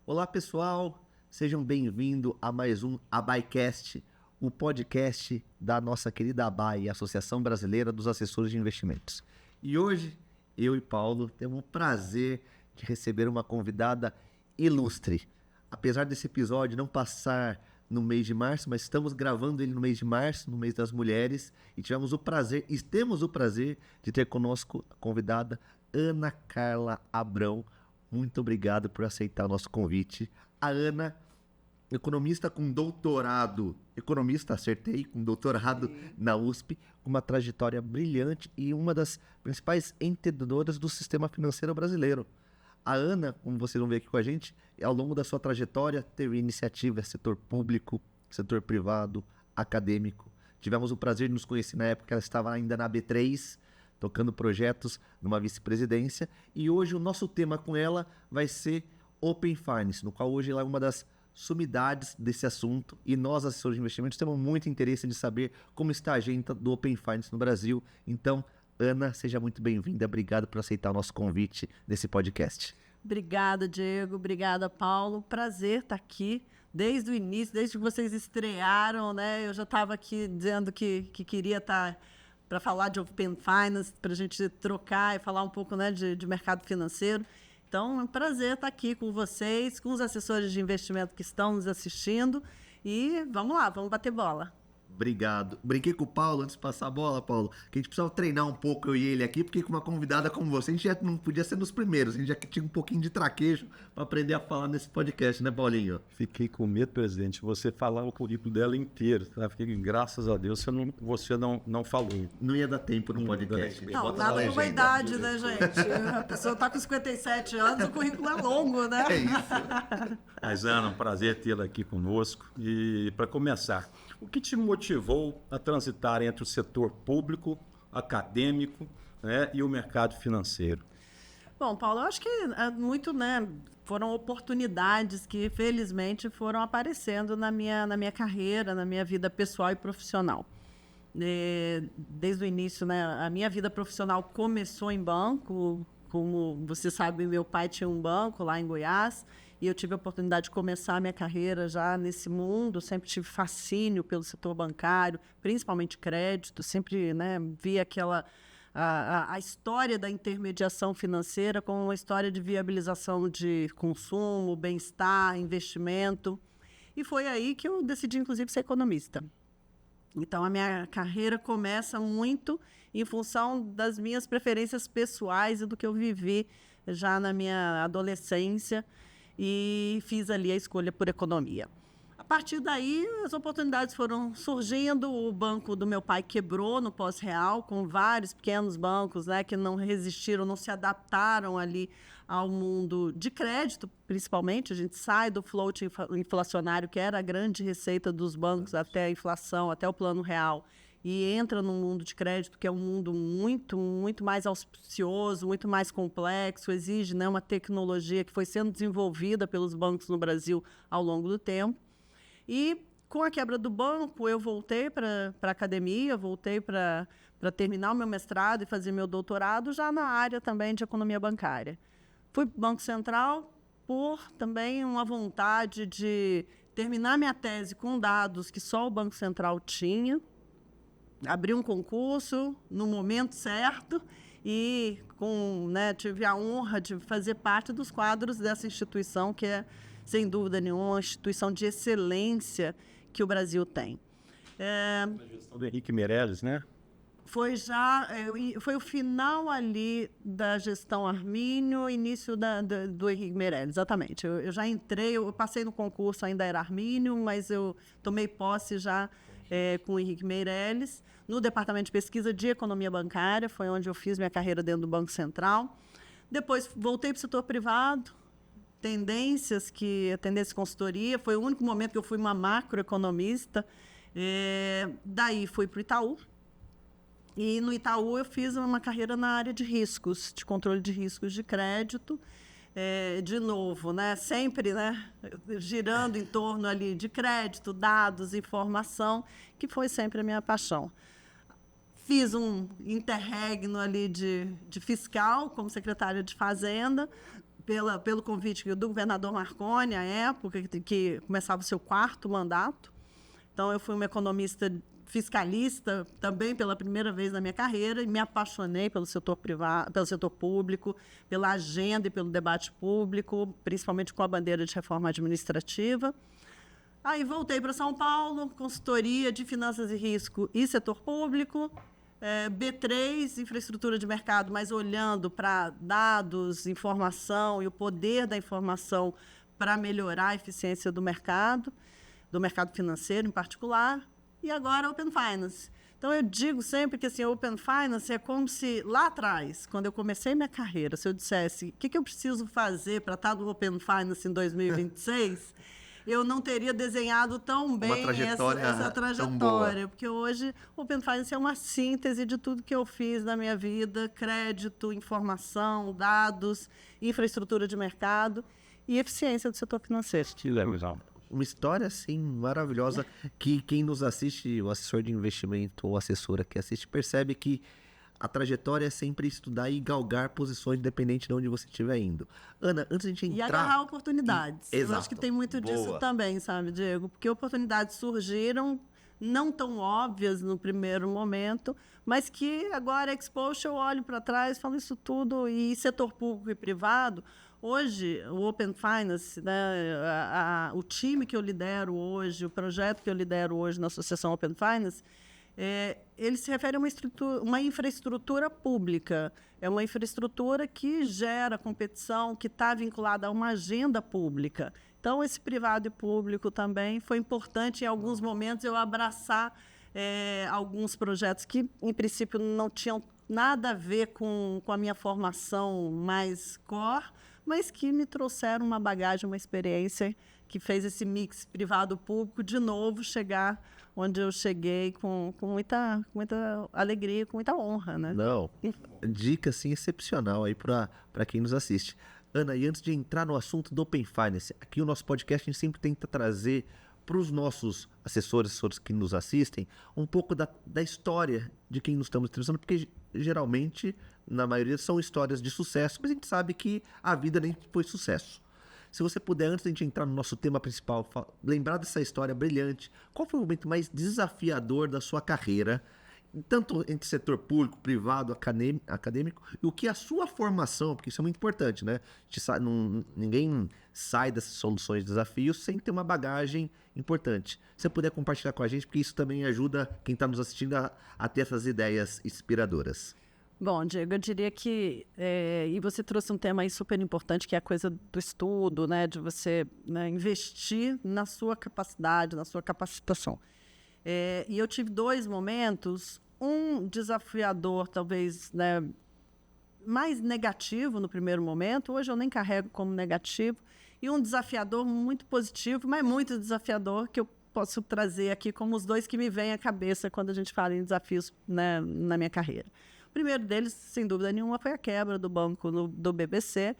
Olá pessoal, sejam bem-vindos a mais um ABAIcast, o podcast da nossa querida ABAI, Associação Brasileira dos Assessores de Investimentos. E hoje, eu e Paulo temos o prazer de receber uma convidada ilustre. Apesar desse episódio não passar no mês de março, mas estamos gravando ele no mês de março, no mês das mulheres, e temos o prazer de ter conosco a convidada Ana Carla Abrão. Muito obrigado por aceitar o nosso convite. A Ana, economista com doutorado, com doutorado na USP, com uma trajetória brilhante e uma das principais entendedoras do sistema financeiro brasileiro. A Ana, como vocês vão ver aqui com a gente, ao longo da sua trajetória, teve iniciativa setor público, setor privado, acadêmico. Tivemos o prazer de nos conhecer na época que ela estava ainda na B3, tocando projetos numa vice-presidência, e hoje o nosso tema com ela vai ser Open Finance, no qual hoje ela é uma das sumidades desse assunto, e nós, assessores de investimentos, temos muito interesse de saber como está a agenda do Open Finance no Brasil. Então, Ana, seja muito bem-vinda, obrigado por aceitar o nosso convite nesse podcast. Obrigada, Diego, obrigada, Paulo, prazer estar aqui desde o início, desde que vocês estrearam, né? Eu já estava aqui dizendo que queria estar para falar de Open Finance, para a gente trocar e falar um pouco, né, de mercado financeiro. Então, é um prazer estar aqui com vocês, com os assessores de investimento que estão nos assistindo. E vamos lá, vamos bater bola. Obrigado. Brinquei com o Paulo antes de passar a bola, Paulo, que a gente precisava treinar um pouco, eu e ele aqui, porque com uma convidada como você, a gente já não podia ser nos primeiros, a gente já tinha um pouquinho de traquejo para aprender a falar nesse podcast, né, Paulinho? Fiquei com medo, presidente, você falar o currículo dela inteiro, tá? Fiquei, graças a Deus, você não falou. Não ia dar tempo no podcast. Não, nada com a idade, né, gente? A pessoa está com 57 anos, o currículo é longo, né? É isso. Mas, Ana, um prazer tê-la aqui conosco. E, para começar, o que te motivou a transitar entre o setor público, acadêmico, né, e o mercado financeiro? Bom, Paulo, eu acho que muito, né, foram oportunidades que, felizmente, foram aparecendo na minha carreira, na minha vida pessoal e profissional. Desde o início, né, a minha vida profissional começou em banco. Como você sabe, meu pai tinha um banco lá em Goiás, e eu tive a oportunidade de começar a minha carreira já nesse mundo. Sempre tive fascínio pelo setor bancário, principalmente crédito. Sempre, né, vi a história da intermediação financeira como uma história de viabilização de consumo, bem-estar, investimento. E foi aí que eu decidi, inclusive, ser economista. Então, a minha carreira começa muito em função das minhas preferências pessoais e do que eu vivi já na minha adolescência, e fiz ali a escolha por economia. A partir daí, as oportunidades foram surgindo. O banco do meu pai quebrou no pós-real, com vários pequenos bancos, né, que não resistiram, não se adaptaram ali ao mundo de crédito, principalmente. A gente sai do float inflacionário, que era a grande receita dos bancos, até a inflação, até o plano real, e entra num mundo de crédito que é um mundo muito, muito mais auspicioso, muito mais complexo, exige, né, uma tecnologia que foi sendo desenvolvida pelos bancos no Brasil ao longo do tempo. E com a quebra do banco, eu voltei para a academia, voltei para terminar o meu mestrado e fazer meu doutorado já na área também de economia bancária. Fui para o Banco Central por também uma vontade de terminar minha tese com dados que só o Banco Central tinha. Abri um concurso no momento certo e tive a honra de fazer parte dos quadros dessa instituição, que é, sem dúvida nenhuma, uma instituição de excelência que o Brasil tem. A gestão do Henrique Meirelles, né? Foi o final ali da gestão Armínio, início do Henrique Meirelles, exatamente. Eu já entrei, eu passei no concurso, ainda era Armínio, mas eu tomei posse já com o Henrique Meirelles, no Departamento de Pesquisa de Economia Bancária. Foi onde eu fiz minha carreira dentro do Banco Central. Depois voltei para o setor privado, tendência consultoria. Foi o único momento que eu fui uma macroeconomista. Daí fui para o Itaú. E no Itaú eu fiz uma carreira na área de riscos, de controle de riscos de crédito. De novo, né? Sempre, né? Girando em torno ali de crédito, dados, informação, que foi sempre a minha paixão. Fiz um interregno ali de fiscal, como secretária de Fazenda, pelo convite do governador Marconi, à época, que começava o seu 4º mandato. Então, eu fui uma economista fiscalista também pela primeira vez na minha carreira e me apaixonei pelo setor privado, pelo setor público, pela agenda e pelo debate público, principalmente com a bandeira de reforma administrativa. Aí voltei para São Paulo, consultoria de finanças e risco e setor público, B3, infraestrutura de mercado, mas olhando para dados, informação e o poder da informação para melhorar a eficiência do mercado financeiro em particular. E agora Open Finance. Então, eu digo sempre que assim, Open Finance é como se, lá atrás, quando eu comecei minha carreira, se eu dissesse o que eu preciso fazer para estar no Open Finance em 2026, eu não teria desenhado tão bem essa trajetória. Porque hoje o Open Finance é uma síntese de tudo que eu fiz na minha vida: crédito, informação, dados, infraestrutura de mercado e eficiência do setor financeiro. Uma história, assim, maravilhosa, que quem nos assiste, o assessor de investimento ou assessora que assiste, percebe que a trajetória é sempre estudar e galgar posições, independente de onde você estiver indo. Ana, antes de a gente entrar... E agarrar oportunidades. Exato. Eu acho que tem muito disso também, sabe, Diego? Porque oportunidades surgiram, não tão óbvias no primeiro momento, mas que agora, Exposure, eu olho para trás, falo isso tudo, e setor público e privado... Hoje, o Open Finance, né, o time que eu lidero hoje, o projeto que eu lidero hoje na Associação Open Finance, ele se refere a uma infraestrutura pública. É uma infraestrutura que gera competição, que está vinculada a uma agenda pública. Então, esse privado e público também foi importante, em alguns momentos, eu abraçar alguns projetos que, em princípio, não tinham nada a ver com a minha formação mais core, mas que me trouxeram uma bagagem, uma experiência que fez esse mix privado-público de novo chegar onde eu cheguei com muita alegria, com muita honra, né? Não, dica assim excepcional aí para quem nos assiste. Ana, e antes de entrar no assunto do Open Finance, aqui o nosso podcast a gente sempre tenta trazer para os nossos assessores que nos assistem um pouco da história de quem nos estamos entrevistando, porque geralmente, na maioria, são histórias de sucesso, mas a gente sabe que a vida nem foi sucesso. Se você puder, antes de a gente entrar no nosso tema principal, lembrar dessa história brilhante, qual foi o momento mais desafiador da sua carreira, tanto entre setor público, privado, acadêmico, e o que a sua formação, porque isso é muito importante, né? Ninguém sai dessas soluções de desafios sem ter uma bagagem importante. Se você puder compartilhar com a gente, porque isso também ajuda quem está nos assistindo a ter essas ideias inspiradoras. Bom, Diego, eu diria que, e você trouxe um tema aí super importante, que é a coisa do estudo, né? De você, né, investir na sua capacidade, na sua capacitação. E eu tive 2 momentos, um desafiador, talvez, né, mais negativo no primeiro momento, hoje eu nem carrego como negativo, e um desafiador muito positivo, mas muito desafiador, que eu posso trazer aqui como os 2 que me vêm à cabeça quando a gente fala em desafios, né, na minha carreira. O primeiro deles, sem dúvida nenhuma, foi a quebra do banco do BBC,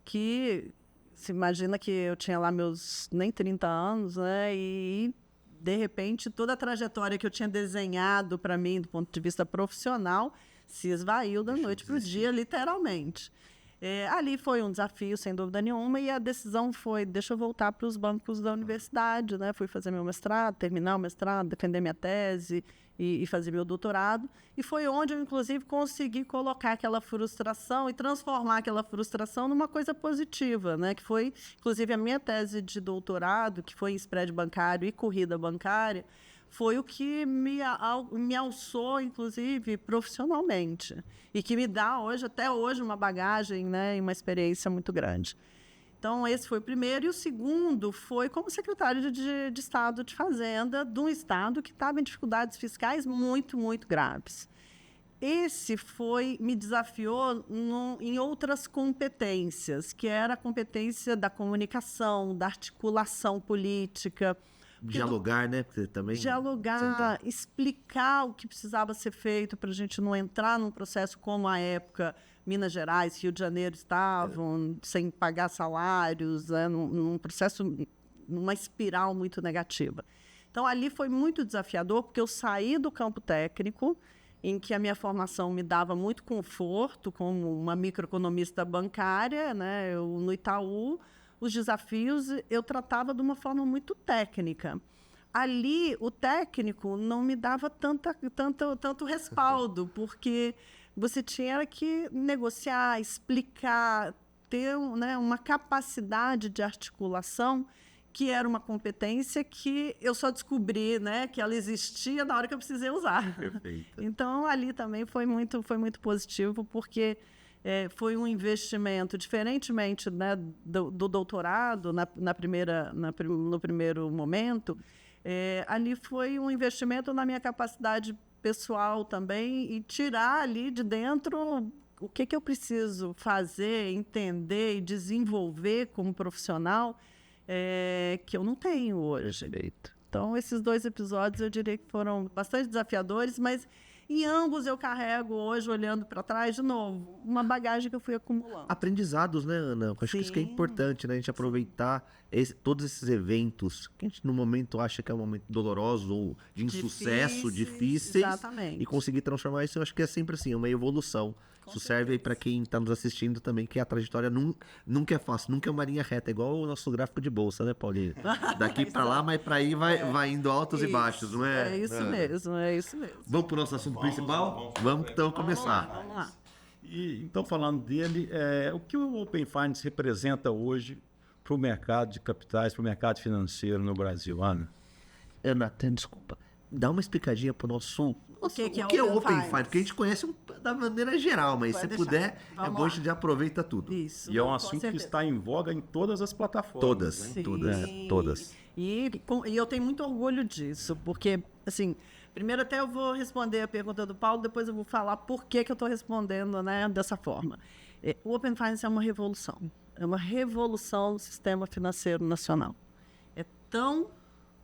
que se imagina que eu tinha lá meus nem 30 anos, né, e de repente toda a trajetória que eu tinha desenhado para mim do ponto de vista profissional se esvaiu da noite para o dia, literalmente. Ali foi um desafio, sem dúvida nenhuma, e a decisão foi: deixa eu voltar para os bancos da universidade, né? Fui fazer meu mestrado, terminar o mestrado, defender minha tese e fazer meu doutorado. E foi onde eu, inclusive, consegui colocar aquela frustração e transformar aquela frustração numa coisa positiva, né? Que foi, inclusive, a minha tese de doutorado, que foi em spread bancário e corrida bancária, foi o que me alçou, inclusive, profissionalmente. E que me dá, até hoje, uma bagagem, né, e uma experiência muito grande. Então, esse foi o primeiro. E o segundo foi como secretário de Estado de Fazenda de um Estado que estava em dificuldades fiscais muito, muito graves. Esse me desafiou em outras competências, que era a competência da comunicação, da articulação política. Dialogar, né? Porque também... Dialogar, explicar o que precisava ser feito para a gente não entrar num processo como a época Minas Gerais, Rio de Janeiro estavam sem pagar salários, né, num processo, numa espiral muito negativa. Então, ali foi muito desafiador, porque eu saí do campo técnico em que a minha formação me dava muito conforto como uma microeconomista bancária, né? No Itaú, os desafios eu tratava de uma forma muito técnica. Ali, o técnico não me dava tanto respaldo, porque você tinha que negociar, explicar, ter, né, uma capacidade de articulação que era uma competência que eu só descobri, né, que ela existia na hora que eu precisei usar. Perfeito. Então, ali também foi muito positivo, porque foi um investimento, diferentemente, né, do doutorado, no primeiro momento, ali foi um investimento na minha capacidade pessoal também e tirar ali de dentro o que eu preciso fazer, entender e desenvolver como profissional que eu não tenho hoje. Perfeito. Então, esses 2 episódios eu diria que foram bastante desafiadores, mas em ambos eu carrego hoje, olhando para trás, de novo, uma bagagem que eu fui acumulando. Aprendizados, né, Ana? Eu acho que isso que é importante, né? A gente aproveitar todos esses eventos que a gente, no momento, acha que é um momento doloroso ou de insucesso, difíceis. Exatamente. E conseguir transformar isso, eu acho que é sempre assim, uma evolução. Isso serve aí para quem está nos assistindo também, que a trajetória nunca é fácil, nunca é uma linha reta, igual o nosso gráfico de bolsa, né, Paulinho? Daqui para lá, mas para aí vai indo altos e baixos, não é? É isso mesmo, é isso mesmo. Vamos para o nosso assunto principal? Vamos então começar. Vamos lá. E, então, falando dele, o que o Open Finance representa hoje para o mercado de capitais, para o mercado financeiro no Brasil, Ana? Ana, desculpa. Dá uma explicadinha para o nosso... O que é o Open Open Finance? Finance? Porque a gente conhece da maneira geral, mas se puder, Vamos bom, a lá. gente já aproveita tudo. Isso. E é um com assunto que certeza. está em voga em todas as plataformas. Todas, né? Sim. todas. E eu tenho muito orgulho disso, porque, assim, primeiro até eu vou responder a pergunta do Paulo, depois eu vou falar por que eu estou respondendo, né, dessa forma. O Open Finance é uma revolução do sistema financeiro nacional. É tão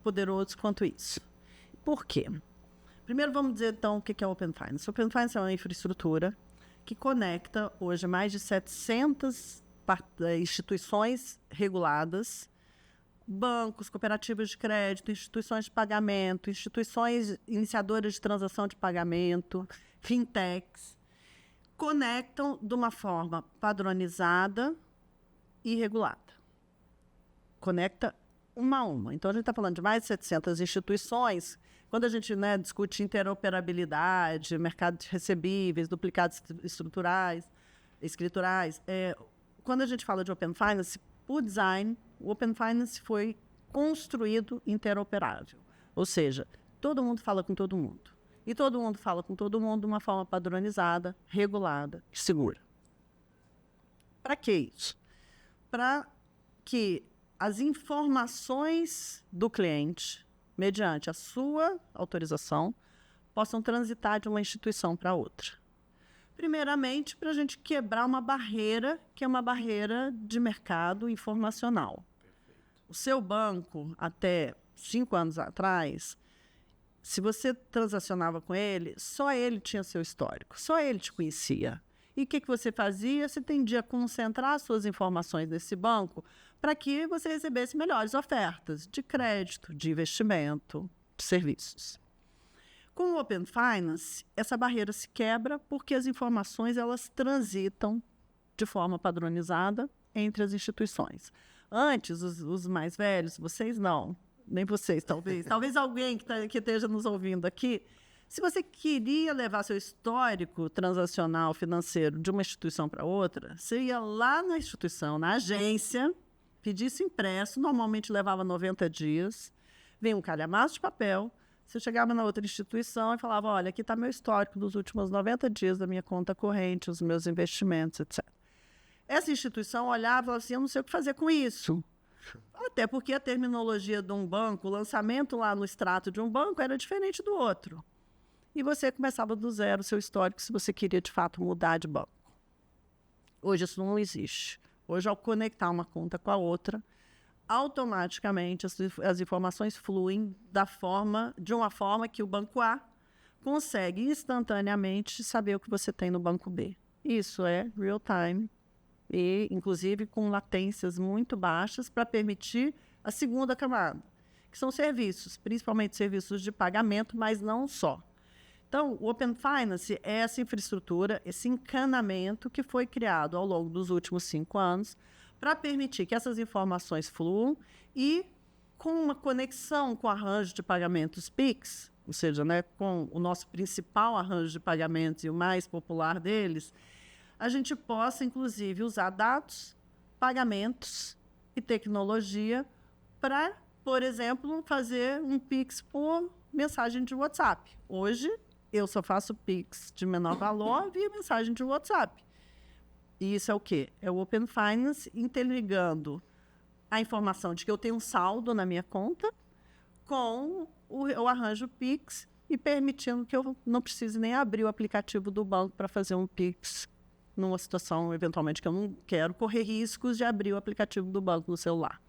poderoso quanto isso. Por quê? Primeiro vamos dizer, então, o que é o Open Finance. O Open Finance é uma infraestrutura que conecta hoje mais de 700 instituições reguladas, bancos, cooperativas de crédito, instituições de pagamento, instituições iniciadoras de transação de pagamento, fintechs, conectam de uma forma padronizada e regulada. Conecta uma a uma. Então, a gente está falando de mais de 700 instituições. Quando a gente, né, discute interoperabilidade, mercado de recebíveis, duplicados escriturais, quando a gente fala de Open Finance, por design, o Open Finance foi construído interoperável. Ou seja, todo mundo fala com todo mundo. E todo mundo fala com todo mundo de uma forma padronizada, regulada e segura. Para que isso? Para que as informações do cliente, mediante a sua autorização, possam transitar de uma instituição para outra. Primeiramente, para a gente quebrar uma barreira, que é uma barreira de mercado informacional. O seu banco, até 5 anos atrás, se você transacionava com ele, só ele tinha seu histórico, só ele te conhecia. E o que você fazia? Você tendia a concentrar suas informações nesse banco para que você recebesse melhores ofertas de crédito, de investimento, de serviços. Com o Open Finance, essa barreira se quebra porque as informações elas transitam de forma padronizada entre as instituições. Antes, os mais velhos, vocês não, nem vocês talvez, talvez alguém que esteja nos ouvindo aqui, se você queria levar seu histórico transacional financeiro de uma instituição para outra, você ia lá na instituição, na agência, pedir isso impresso, normalmente levava 90 dias, vinha um calhamaço de papel, você chegava na outra instituição e falava, olha, aqui está meu histórico dos últimos 90 dias da minha conta corrente, os meus investimentos, etc. Essa instituição olhava e falava assim, eu não sei o que fazer com isso. Até porque a terminologia de um banco, o lançamento lá no extrato de um banco era diferente do outro. E você começava do zero o seu histórico se você queria, de fato, mudar de banco. Hoje isso não existe. Hoje, ao conectar uma conta com a outra, automaticamente as informações fluem de uma forma que o banco A consegue instantaneamente saber o que você tem no banco B. Isso é real time e, inclusive, com latências muito baixas para permitir a segunda camada, que são serviços, principalmente serviços de pagamento, mas não só. Então, o Open Finance é essa infraestrutura, esse encanamento que foi criado ao longo dos últimos 5 anos para permitir que essas informações fluam e com uma conexão com o arranjo de pagamentos PIX, ou seja, né, com o nosso principal arranjo de pagamentos e o mais popular deles, a gente possa, inclusive, usar dados, pagamentos e tecnologia para, por exemplo, fazer um PIX por mensagem de WhatsApp. Hoje, eu só faço PIX de menor valor via mensagem de WhatsApp. E isso é o quê? É o Open Finance interligando a informação de que eu tenho um saldo na minha conta com o arranjo PIX e permitindo que eu não precise nem abrir o aplicativo do banco para fazer um PIX numa situação, eventualmente, que eu não quero correr riscos de abrir o aplicativo do banco no celular.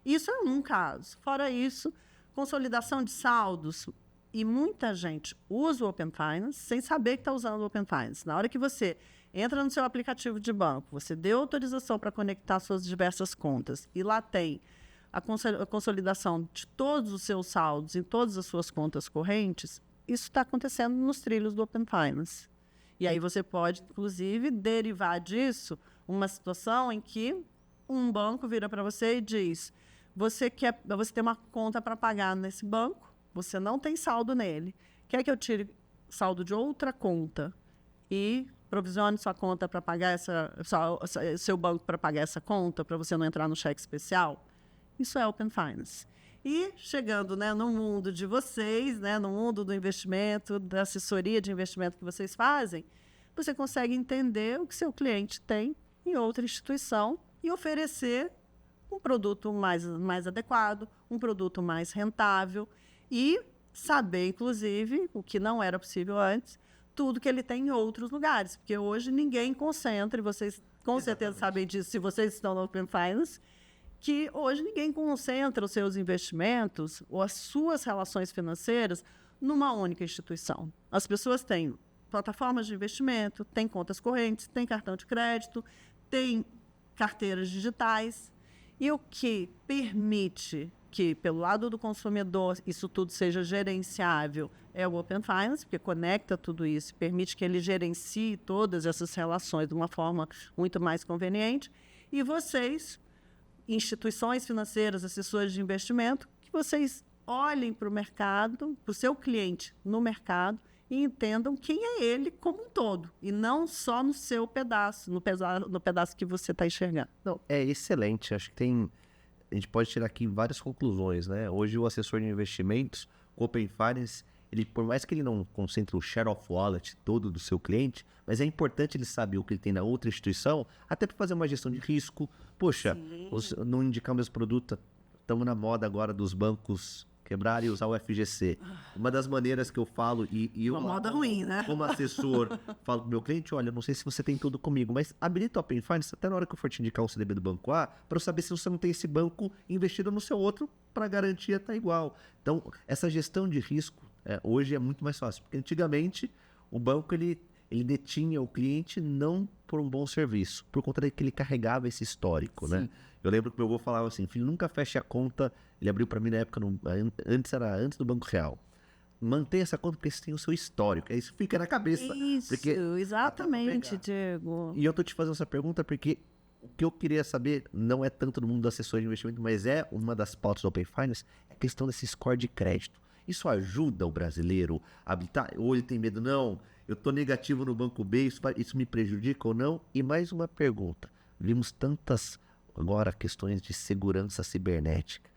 Isso é um caso. Fora isso, consolidação de saldos. E muita gente usa o Open Finance sem saber que está usando o Open Finance. Na hora que você entra no seu aplicativo de banco, você deu autorização para conectar suas diversas contas e lá tem a consolidação de todos os seus saldos em todas as suas contas correntes, isso está acontecendo nos trilhos do Open Finance. E aí você pode, inclusive, derivar disso uma situação em que um banco vira para você e diz: você tem uma conta para pagar nesse banco, você não tem saldo nele, quer que eu tire saldo de outra conta e provisione sua conta para pagar seu banco para pagar essa conta, para você não entrar no cheque especial? Isso é Open Finance. E chegando, né, no mundo de vocês, né, no mundo do investimento, da assessoria de investimento que vocês fazem, você consegue entender o que seu cliente tem em outra instituição e oferecer um produto mais adequado, um produto mais rentável e saber, inclusive, o que não era possível antes, tudo que ele tem em outros lugares. Porque hoje ninguém concentra, e vocês com certeza sabem disso se vocês estão no Open Finance, que hoje ninguém concentra os seus investimentos ou as suas relações financeiras numa única instituição. As pessoas têm plataformas de investimento, têm contas correntes, têm cartão de crédito, têm carteiras digitais, e o que permite que, pelo lado do consumidor, isso tudo seja gerenciável é o Open Finance, porque conecta tudo isso e permite que ele gerencie todas essas relações de uma forma muito mais conveniente. E vocês, instituições financeiras, assessores de investimento, que vocês olhem para o mercado, para o seu cliente no mercado e entendam quem é ele como um todo, e não só no seu pedaço, no pedaço que você está enxergando. Não, é excelente. Acho que a gente pode tirar aqui várias conclusões, né? Hoje o assessor de investimentos, o Open Finance, ele, por mais que ele não concentre o share of wallet todo do seu cliente, mas é importante ele saber o que ele tem na outra instituição, até para fazer uma gestão de risco. Poxa, não indicar o mesmo produto, estamos na moda agora dos bancos quebrar e usar o FGC. Uma das maneiras que eu falo, uma moda ruim, né? Como assessor, falo pro meu cliente: olha, não sei se você tem tudo comigo, mas habilita o Open Finance até na hora que eu for te indicar um CDB do banco A, para eu saber se você não tem esse banco investido no seu outro, para a garantia estar igual. Então, essa gestão de risco hoje é muito mais fácil, porque antigamente o banco ele detinha o cliente não por um bom serviço, por conta de que ele carregava esse histórico, né? Eu lembro que meu avô falava assim: filho, nunca feche a conta. Ele abriu para mim na época, antes do Banco Real. Mantenha essa conta porque você tem o seu histórico. Isso fica na cabeça. Isso, porque exatamente, Diego. E eu tô te fazendo essa pergunta porque o que eu queria saber não é tanto no mundo do assessor de investimento, mas é uma das pautas do Open Finance, é a questão desse score de crédito. Isso ajuda o brasileiro a habilitar? Ou ele tem medo? Não, eu tô negativo no banco B, isso me prejudica ou não? E mais uma pergunta. Vimos tantas, agora, questões de segurança cibernética.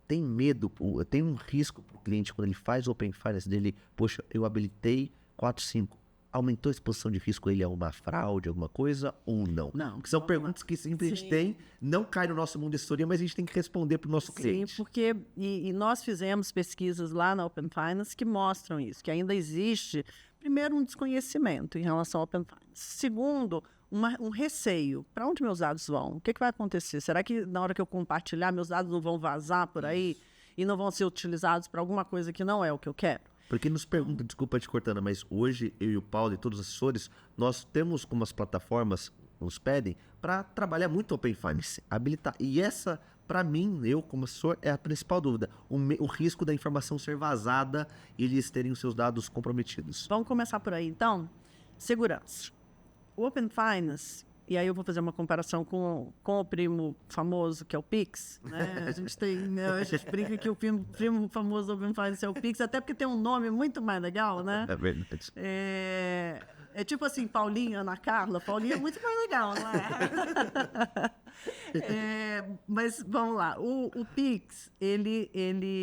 Tem medo, tem um risco para o cliente quando ele faz o Open Finance dele: poxa, eu habilitei 4, 5. Aumentou a exposição de risco, ele é uma fraude, alguma coisa, ou não? Não. Porque são perguntas que sempre a gente tem, não cai no nosso mundo de assessoria, mas a gente tem que responder para o nosso cliente. Sim, porque e nós fizemos pesquisas lá na Open Finance que mostram isso, que ainda existe, primeiro, um desconhecimento em relação ao Open Finance. Segundo, um receio. Para onde meus dados vão? O que vai acontecer? Será que na hora que eu compartilhar, meus dados não vão vazar por aí e não vão ser utilizados para alguma coisa que não é o que eu quero? Porque nos pergunta, desculpa te cortando, mas hoje eu e o Paulo e todos os assessores, nós temos como as plataformas nos pedem para trabalhar muito Open Finance, habilitar. E essa para mim, eu como assessor, é a principal dúvida. O risco da informação ser vazada e eles terem os seus dados comprometidos. Vamos começar por aí, então. Segurança. O Open Finance, e aí eu vou fazer uma comparação com o primo famoso, que é o Pix, né? A gente brinca que o primo famoso do Open Finance é o Pix, até porque tem um nome muito mais legal, né? É verdade. É tipo assim, Paulinha, Ana Carla. Paulinha é muito mais legal, não é? Mas vamos lá. O Pix,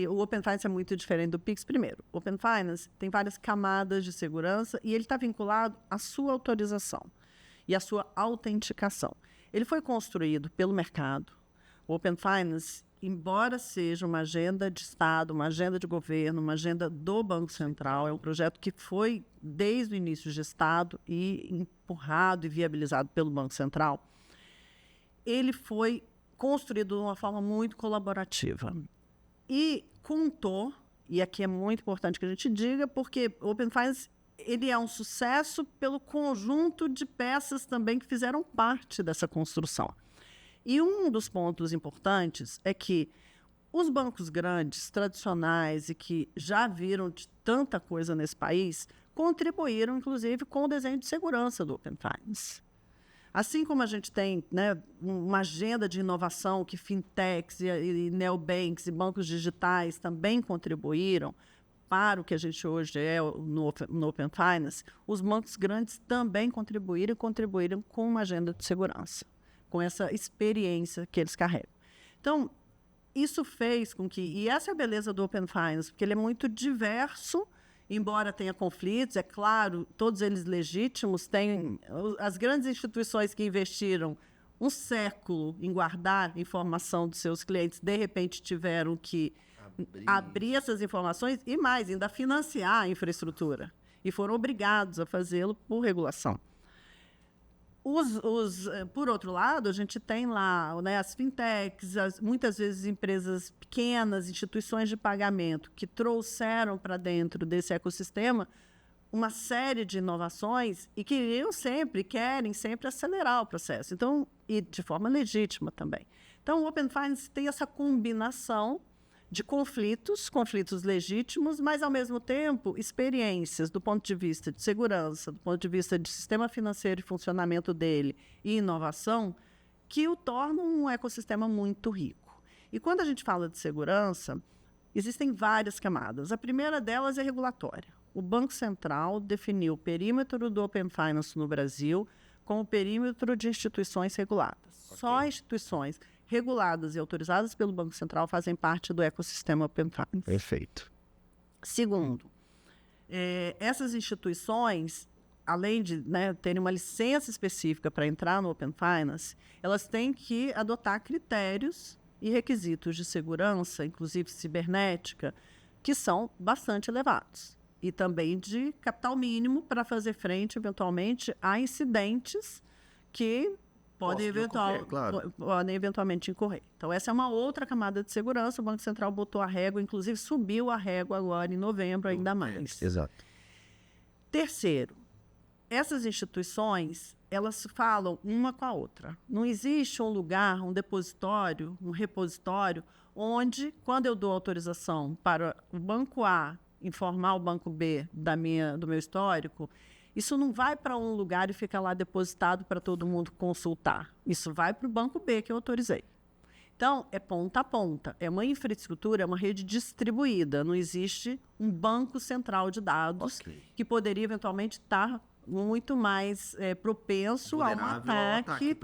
o Open Finance é muito diferente do Pix. Primeiro, o Open Finance tem várias camadas de segurança e ele está vinculado à sua autorização e à sua autenticação. Ele foi construído pelo mercado. O Open Finance, embora seja uma agenda de Estado, uma agenda de governo, uma agenda do Banco Central, é um projeto que foi, desde o início, gestado e empurrado e viabilizado pelo Banco Central. Ele foi construído de uma forma muito colaborativa. E contou, e aqui é muito importante que a gente diga, porque o Open Finance ele é um sucesso pelo conjunto de peças também que fizeram parte dessa construção. E um dos pontos importantes é que os bancos grandes, tradicionais e que já viram de tanta coisa nesse país, contribuíram, inclusive, com o desenho de segurança do Open Finance. Assim como a gente tem, né, uma agenda de inovação que fintechs e neobanks e bancos digitais também contribuíram para o que a gente hoje é no Open Finance, os bancos grandes também contribuíram com uma agenda de segurança, com essa experiência que eles carregam. Então, isso fez com que... E essa é a beleza do Open Finance, porque ele é muito diverso, embora tenha conflitos, é claro, todos eles legítimos. Tem as grandes instituições que investiram um século em guardar informação dos seus clientes, de repente tiveram que abrir essas informações e mais, ainda financiar a infraestrutura. E foram obrigados a fazê-lo por regulação. Por outro lado, a gente tem lá, né, as fintechs, muitas vezes empresas pequenas, instituições de pagamento, que trouxeram para dentro desse ecossistema uma série de inovações e querem sempre acelerar o processo. Então, e de forma legítima também. Então, o Open Finance tem essa combinação de conflitos legítimos, mas, ao mesmo tempo, experiências do ponto de vista de segurança, do ponto de vista de sistema financeiro e funcionamento dele e inovação, que o tornam um ecossistema muito rico. E quando a gente fala de segurança, existem várias camadas. A primeira delas é regulatória. O Banco Central definiu o perímetro do Open Finance no Brasil como perímetro de instituições reguladas. Okay. Só instituições reguladas e autorizadas pelo Banco Central fazem parte do ecossistema Open Finance. Perfeito. Segundo, essas instituições, além de, né, terem uma licença específica para entrar no Open Finance, elas têm que adotar critérios e requisitos de segurança, inclusive cibernética, que são bastante elevados. E também de capital mínimo para fazer frente, eventualmente, a incidentes que podem eventualmente incorrer. Então, essa é uma outra camada de segurança. O Banco Central botou a régua, inclusive subiu a régua agora em novembro, ainda mais. Exato. Terceiro, essas instituições, elas falam uma com a outra. Não existe um lugar, um depositório, um repositório, onde, quando eu dou autorização para o Banco A informar o Banco B do meu histórico, isso não vai para um lugar e fica lá depositado para todo mundo consultar. Isso vai para o Banco B que eu autorizei. Então, é ponta a ponta. É uma infraestrutura, é uma rede distribuída. Não existe um banco central de dados que poderia, eventualmente, estar muito mais propenso a um ataque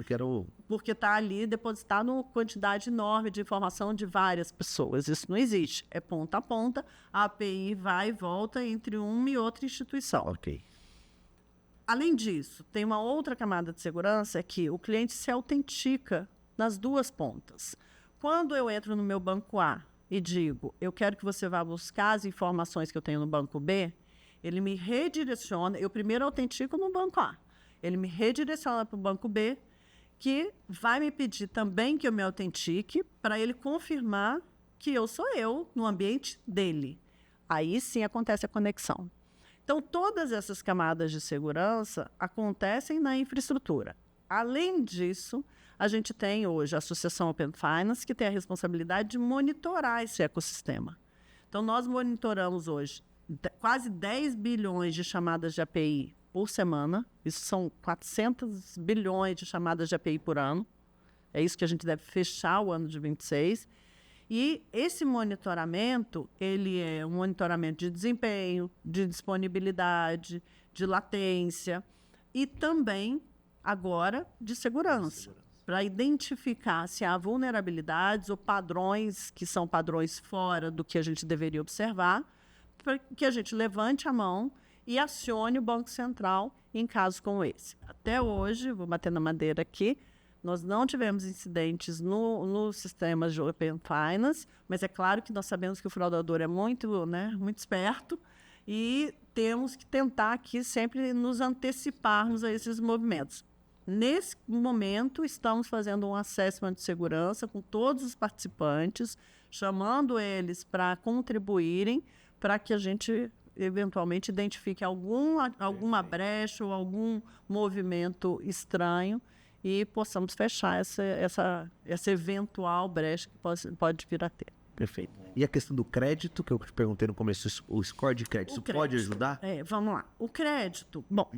porque está ali depositado uma quantidade enorme de informação de várias pessoas. Isso não existe. É ponta a ponta. A API vai e volta entre uma e outra instituição. Ok. Além disso, tem uma outra camada de segurança, é que o cliente se autentica nas duas pontas. Quando eu entro no meu banco A e digo, eu quero que você vá buscar as informações que eu tenho no banco B, ele me redireciona, eu primeiro autentico no banco A, ele me redireciona para o banco B, que vai me pedir também que eu me autentique para ele confirmar que eu sou eu no ambiente dele. Aí sim acontece a conexão. Então, todas essas camadas de segurança acontecem na infraestrutura. Além disso, a gente tem hoje a Associação Open Finance, que tem a responsabilidade de monitorar esse ecossistema. Então, nós monitoramos hoje quase 10 bilhões de chamadas de API por semana. Isso são 400 bilhões de chamadas de API por ano. É isso que a gente deve fechar o ano de 26. E esse monitoramento, ele é um monitoramento de desempenho, de disponibilidade, de latência e também, agora, de segurança, para identificar se há vulnerabilidades ou padrões que são padrões fora do que a gente deveria observar, para que a gente levante a mão e acione o Banco Central em casos como esse. Até hoje, vou bater na madeira aqui, nós não tivemos incidentes no sistema de Open Finance, mas é claro que nós sabemos que o fraudador é muito, né, muito esperto e temos que tentar aqui sempre nos anteciparmos a esses movimentos. Nesse momento, estamos fazendo um assessment de segurança com todos os participantes, chamando eles para contribuírem para que a gente eventualmente identifique alguma brecha ou algum movimento estranho e possamos fechar essa eventual brecha que pode vir a ter. Perfeito. E a questão do crédito, que eu te perguntei no começo, o score de crédito, pode ajudar? Vamos lá. O crédito, bom,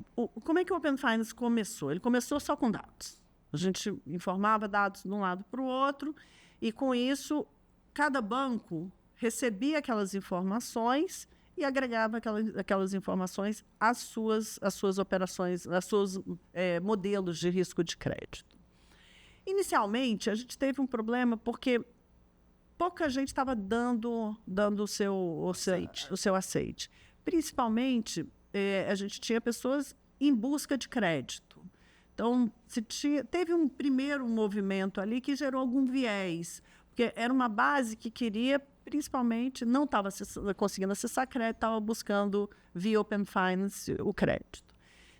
como é que o Open Finance começou? Ele começou só com dados. A gente informava dados de um lado para o outro e, com isso, cada banco recebia aquelas informações e agregava aquelas informações às suas operações, aos seus modelos de risco de crédito. Inicialmente, a gente teve um problema porque pouca gente estava dando o seu aceite. Principalmente, a gente tinha pessoas em busca de crédito. Então, teve um primeiro movimento ali que gerou algum viés, porque era uma base que queria, principalmente, não estava conseguindo acessar crédito, estava buscando, via Open Finance, o crédito.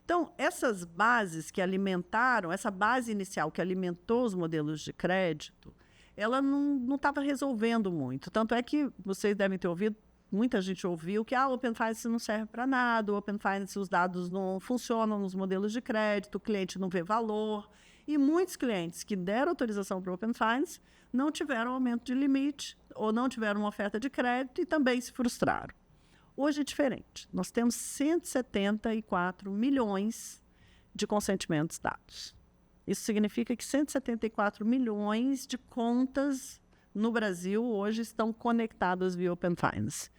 Então, essas bases que alimentaram, essa base inicial que alimentou os modelos de crédito, ela não estava resolvendo muito. Tanto é que vocês devem ter ouvido, muita gente ouviu que o Open Finance não serve para nada, o Open Finance, os dados não funcionam nos modelos de crédito, o cliente não vê valor. E muitos clientes que deram autorização para o Open Finance não tiveram aumento de limite ou não tiveram uma oferta de crédito e também se frustraram. Hoje é diferente. Nós temos 174 milhões de consentimentos dados. Isso significa que 174 milhões de contas no Brasil hoje estão conectadas via Open Finance.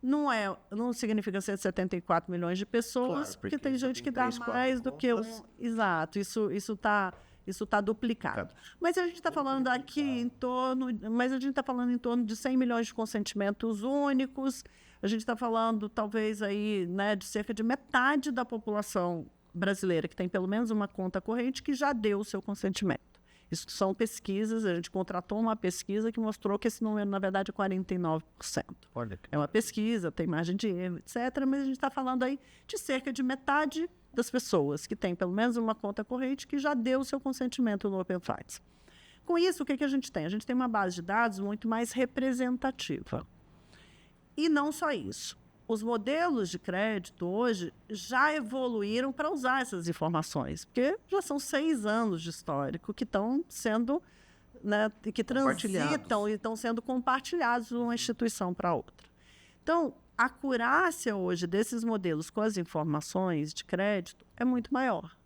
Não significa 174 milhões de pessoas, claro, porque tem gente que dá mais do que um. Exato, isso está duplicado. Mas a gente está falando aqui em torno de 100 milhões de consentimentos únicos. A gente está falando, talvez, aí, né, de cerca de metade da população brasileira que tem pelo menos uma conta corrente que já deu o seu consentimento. Isso são pesquisas, a gente contratou uma pesquisa que mostrou que esse número, na verdade, é 49%. Olha. É uma pesquisa, tem margem de erro, etc., mas a gente está falando aí de cerca de metade das pessoas que têm pelo menos uma conta corrente que já deu o seu consentimento no Open Finance. Com isso, o que a gente tem? A gente tem uma base de dados muito mais representativa. E não só isso. Os modelos de crédito hoje já evoluíram para usar essas informações, porque já são 6 anos de histórico que estão sendo, né, que transitam e estão sendo compartilhados de uma instituição para outra. Então, a acurácia hoje desses modelos com as informações de crédito é muito maior.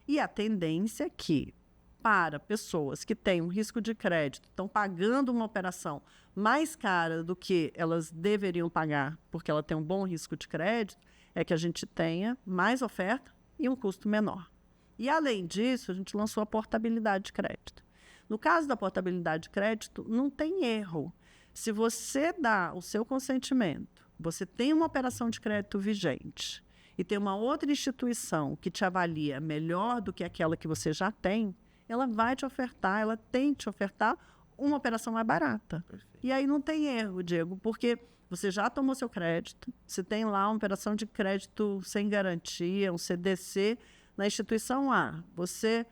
E a tendência é que, para pessoas que têm um risco de crédito, estão pagando uma operação mais cara do que elas deveriam pagar, porque ela tem um bom risco de crédito, é que a gente tenha mais oferta e um custo menor. E, além disso, a gente lançou a portabilidade de crédito. No caso da portabilidade de crédito, não tem erro. Se você dá o seu consentimento, você tem uma operação de crédito vigente e tem uma outra instituição que te avalia melhor do que aquela que você já tem, ela vai te ofertar, ela tem que te ofertar uma operação mais barata. Perfeito. E aí não tem erro, Diego, porque você já tomou seu crédito, você tem lá uma operação de crédito sem garantia, um CDC na instituição A. Você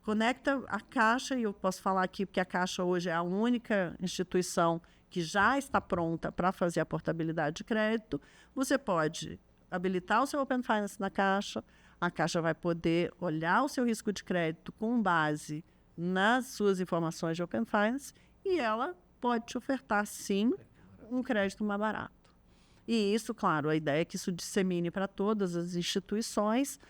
conecta a Caixa, e eu posso falar aqui porque a Caixa hoje é a única instituição que já está pronta para fazer a portabilidade de crédito. Você pode habilitar o seu Open Finance na Caixa, a Caixa vai poder olhar o seu risco de crédito com base nas suas informações de Open Finance e ela pode te ofertar, sim, um crédito mais barato. E isso, claro, a ideia é que isso dissemine para todas as instituições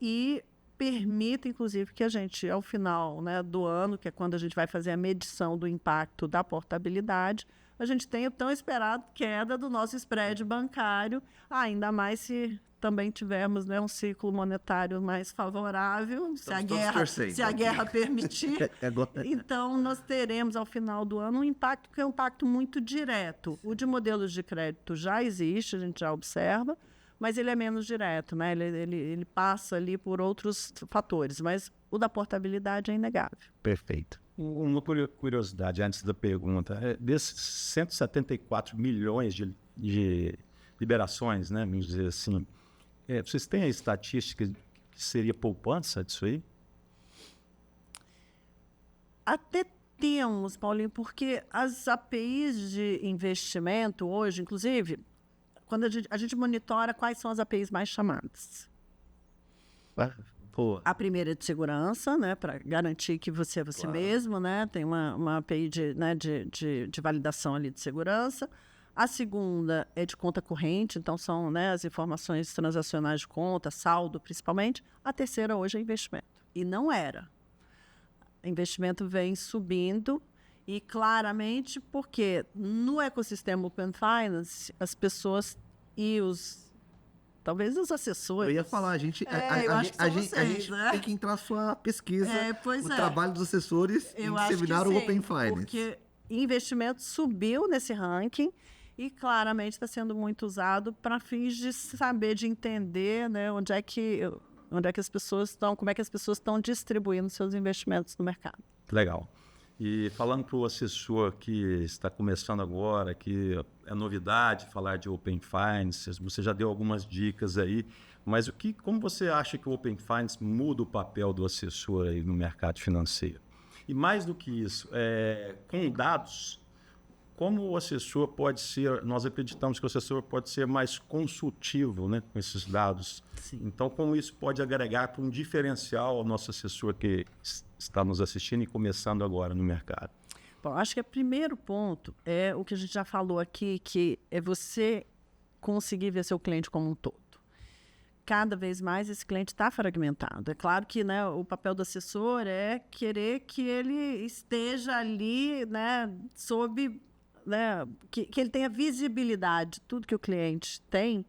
e permita, inclusive, que a gente, ao final, né, do ano, que é quando a gente vai fazer a medição do impacto da portabilidade, a gente tenha o tão esperado queda do nosso spread bancário, ainda mais se também tivermos, né, um ciclo monetário mais favorável, se a guerra permitir. Então, nós teremos, ao final do ano, um impacto que é um impacto muito direto. O de modelos de crédito já existe, a gente já observa, mas ele é menos direto, né? Ele passa ali por outros fatores, mas o da portabilidade é inegável. Perfeito. Uma curiosidade antes da pergunta, desses 174 milhões de liberações, né, vamos dizer assim, vocês têm a estatística que seria poupança disso aí? Até temos, Paulinho, porque as APIs de investimento hoje, inclusive, quando a gente monitora quais são as APIs mais chamadas. A primeira é de segurança, né, para garantir que você é você mesmo, né, tem uma API de validação ali de segurança. A segunda é de conta corrente, então são, né, as informações transacionais de conta, saldo principalmente. A terceira hoje é investimento. E não era. Investimento vem subindo e claramente porque no ecossistema Open Finance as pessoas e talvez os assessores... Eu ia falar, a gente tem que entrar na sua pesquisa, trabalho dos assessores em disseminar o Open Finance. Porque investimento subiu nesse ranking e claramente está sendo muito usado para fins de saber, de entender, né, onde é que as pessoas estão, como é que as pessoas estão distribuindo seus investimentos no mercado. Legal. E falando para o assessor que está começando agora, que é novidade falar de Open Finance, você já deu algumas dicas aí, mas como você acha que o Open Finance muda o papel do assessor aí no mercado financeiro? E mais do que isso, com dados, como o assessor pode ser, nós acreditamos que o assessor pode ser mais consultivo, né, com esses dados. Sim. Então, como isso pode agregar para um diferencial ao nosso assessor que está nos assistindo e começando agora no mercado? Bom, acho que o primeiro ponto é o que a gente já falou aqui, que é você conseguir ver seu cliente como um todo. Cada vez mais esse cliente está fragmentado. É claro que, né, o papel do assessor é querer que ele esteja ali, né, sob, né, que ele tenha visibilidade de tudo que o cliente tem,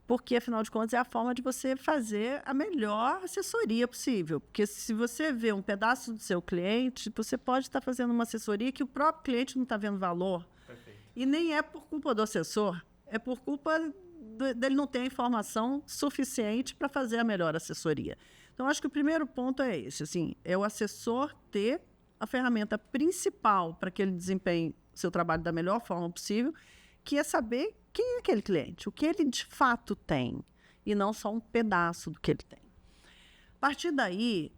porque, afinal de contas, é a forma de você fazer a melhor assessoria possível. Porque se você vê um pedaço do seu cliente, você pode estar fazendo uma assessoria que o próprio cliente não está vendo valor. Perfeito. E nem é por culpa do assessor, é por culpa dele não ter a informação suficiente para fazer a melhor assessoria. Então, acho que o primeiro ponto é esse, assim, é o assessor ter a ferramenta principal para que ele desempenhe seu trabalho da melhor forma possível, que é saber quem é aquele cliente, o que ele de fato tem, e não só um pedaço do que ele tem. A partir daí,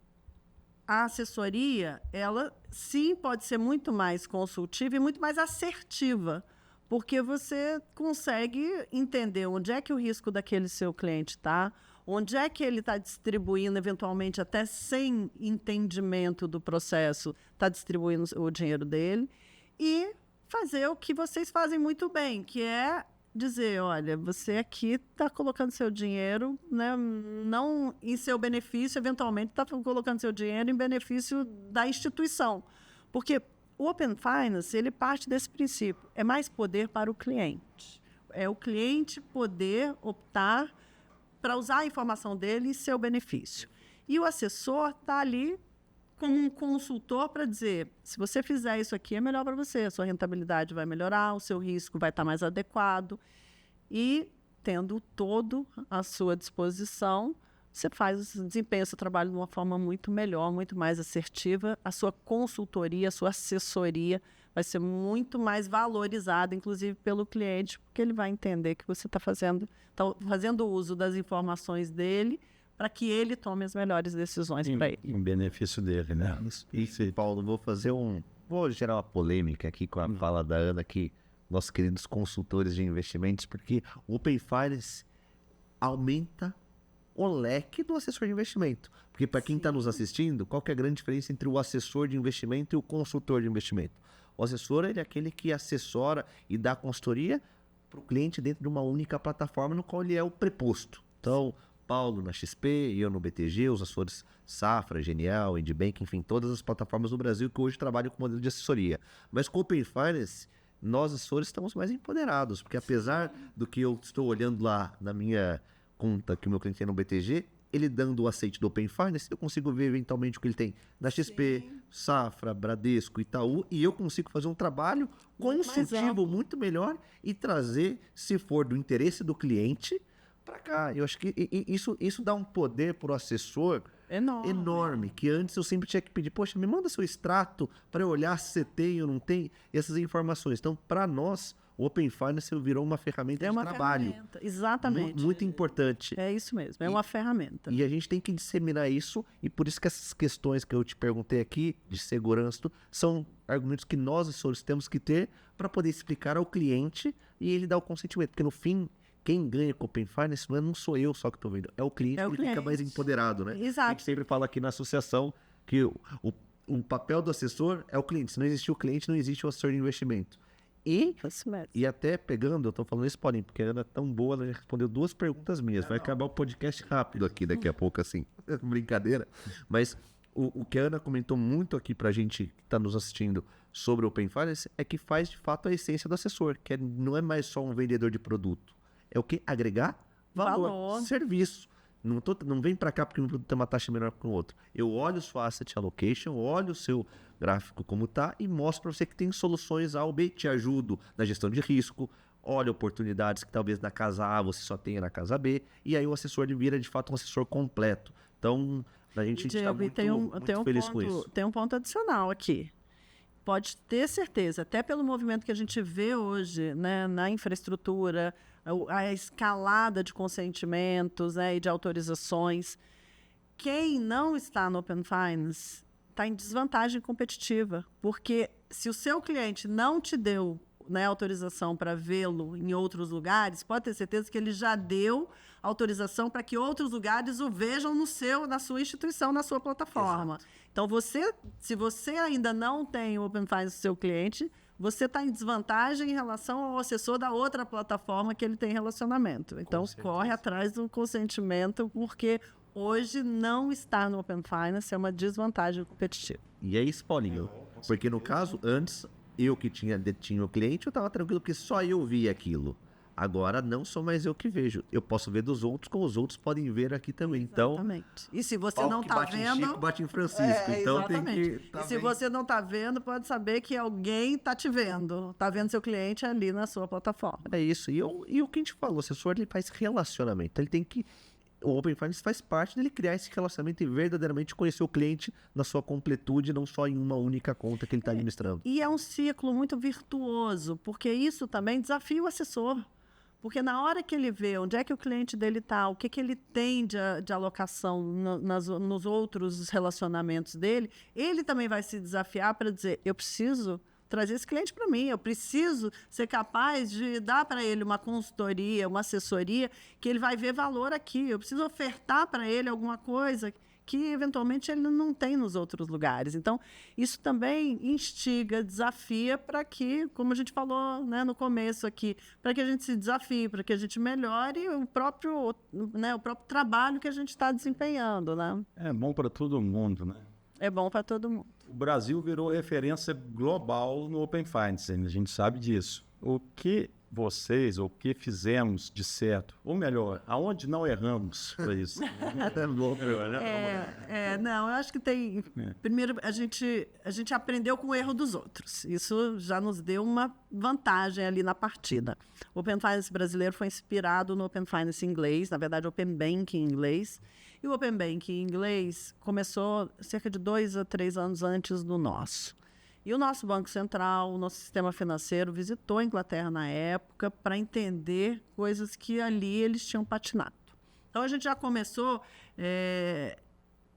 a assessoria, ela sim pode ser muito mais consultiva e muito mais assertiva, porque você consegue entender onde é que o risco daquele seu cliente está, onde é que ele está distribuindo, eventualmente até sem entendimento do processo, está distribuindo o dinheiro dele, e fazer o que vocês fazem muito bem, que é dizer, olha, você aqui está colocando seu dinheiro, né, não em seu benefício, eventualmente está colocando seu dinheiro em benefício da instituição. Porque o Open Finance, ele parte desse princípio, é mais poder para o cliente. É o cliente poder optar para usar a informação dele em seu benefício. E o assessor está ali como um consultor para dizer, se você fizer isso aqui, é melhor para você, a sua rentabilidade vai melhorar, o seu risco vai estar mais adequado. E, tendo todo à sua disposição, você desempenha o seu trabalho de uma forma muito melhor, muito mais assertiva. A sua consultoria, a sua assessoria vai ser muito mais valorizada, inclusive pelo cliente, porque ele vai entender que você está fazendo uso das informações dele para que ele tome as melhores decisões para ele. Em benefício dele, né? Isso, Paulo, vou gerar uma polêmica aqui com a fala da Ana, que nossos queridos consultores de investimentos, porque o Open Finance aumenta o leque do assessor de investimento. Porque para quem está nos assistindo, qual que é a grande diferença entre o assessor de investimento e o consultor de investimento? O assessor ele é aquele que assessora e dá consultoria para o cliente dentro de uma única plataforma no qual ele é o preposto. Então, Paulo na XP, eu no BTG, os assessores Safra, Genial, Edbank, enfim, todas as plataformas do Brasil que hoje trabalham com modelo de assessoria. Mas com o Open Finance, nós assessores estamos mais empoderados, porque apesar do que eu estou olhando lá na minha conta que o meu cliente tem no BTG, ele dando o aceite do Open Finance, eu consigo ver eventualmente o que ele tem na XP, Safra, Bradesco, Itaú, e eu consigo fazer um trabalho consultivo muito melhor e trazer, se for do interesse do cliente, para cá. Eu acho que isso dá um poder para o assessor enorme, que antes eu sempre tinha que pedir, poxa, me manda seu extrato para eu olhar se você tem ou não tem essas informações. Então, para nós, o Open Finance virou uma ferramenta de trabalho. Ferramenta. Exatamente. Muito importante. É isso mesmo, é uma ferramenta. E a gente tem que disseminar isso, e por isso que essas questões que eu te perguntei aqui, de segurança, são argumentos que nós, assessores, temos que ter para poder explicar ao cliente e ele dar o consentimento. Porque no fim, quem ganha com o Open Finance não sou eu só que estou vendo, é o cliente, ele fica mais empoderado, né? Exato. A gente sempre fala aqui na associação que o papel do assessor é o cliente. Se não existir o cliente, não existe o assessor de investimento. E até pegando, eu tô falando isso, Paulinho, porque a Ana é tão boa, ela já respondeu 2 perguntas minhas. Vai acabar o podcast rápido aqui daqui a pouco, assim. Brincadeira. Mas o que a Ana comentou muito aqui pra gente que tá nos assistindo sobre o Open Finance é que faz, de fato, a essência do assessor, que não é mais só um vendedor de produto. É o quê? Agregar valor. Serviço. Não vem para cá porque um produto tem uma taxa menor que o outro. Eu olho sua asset allocation, olho o seu gráfico como está e mostro para você que tem soluções A ou B, te ajudo na gestão de risco, olha oportunidades que talvez na casa A você só tenha na casa B, e aí o assessor ele vira de fato um assessor completo. Então, a gente está muito feliz com isso. Tem um ponto adicional aqui. Pode ter certeza, até pelo movimento que a gente vê hoje, né, na infraestrutura, a escalada de consentimentos, né, e de autorizações, quem não está no Open Finance está em desvantagem competitiva, porque se o seu cliente não te deu, né, autorização para vê-lo em outros lugares, pode ter certeza que ele já deu autorização para que outros lugares o vejam na sua instituição, na sua plataforma. Exato. Então, se você ainda não tem o Open Finance do seu cliente, você está em desvantagem em relação ao assessor da outra plataforma que ele tem relacionamento. Então, corre atrás do consentimento, porque hoje não estar no Open Finance é uma desvantagem competitiva. E é isso, Paulinho. Porque no caso, antes, eu que tinha o cliente, eu estava tranquilo porque só eu via aquilo. Agora não sou mais eu que vejo. Eu posso ver dos outros, como os outros podem ver aqui também. Exatamente. Então, e se você não está vendo... Chico, bate em Francisco. Então exatamente. Tem que... E se você não está vendo, pode saber que alguém está te vendo. Está vendo seu cliente ali na sua plataforma. É isso. E o que a gente falou, o assessor ele faz relacionamento. Ele tem que... O Open Finance faz parte dele criar esse relacionamento e verdadeiramente conhecer o cliente na sua completude, não só em uma única conta que ele está administrando. E é um ciclo muito virtuoso, porque isso também desafia o assessor. Porque na hora que ele vê onde é que o cliente dele está, o que ele tem de alocação nos outros relacionamentos dele, ele também vai se desafiar para dizer, eu preciso trazer esse cliente para mim, eu preciso ser capaz de dar para ele uma consultoria, uma assessoria, que ele vai ver valor aqui, eu preciso ofertar para ele alguma coisa que eventualmente ele não tem nos outros lugares. Então, isso também instiga, desafia para que, como a gente falou, né, no começo aqui, para que a gente se desafie, para que a gente melhore o próprio trabalho que a gente está desempenhando. Né? É bom para todo mundo, né? É bom para todo mundo. O Brasil virou referência global no Open Finance, a gente sabe disso. O que vocês, ou o que fizemos de certo, ou melhor, aonde não erramos para isso? Não, eu acho que tem... Primeiro, a gente aprendeu com o erro dos outros. Isso já nos deu uma vantagem ali na partida. O Open Finance brasileiro foi inspirado no Open Finance inglês, na verdade, Open Banking inglês. E o Open Banking inglês começou cerca de 2 a 3 anos antes do nosso. E o nosso Banco Central, o nosso sistema financeiro, visitou a Inglaterra na época para entender coisas que ali eles tinham patinado. Então, a gente já começou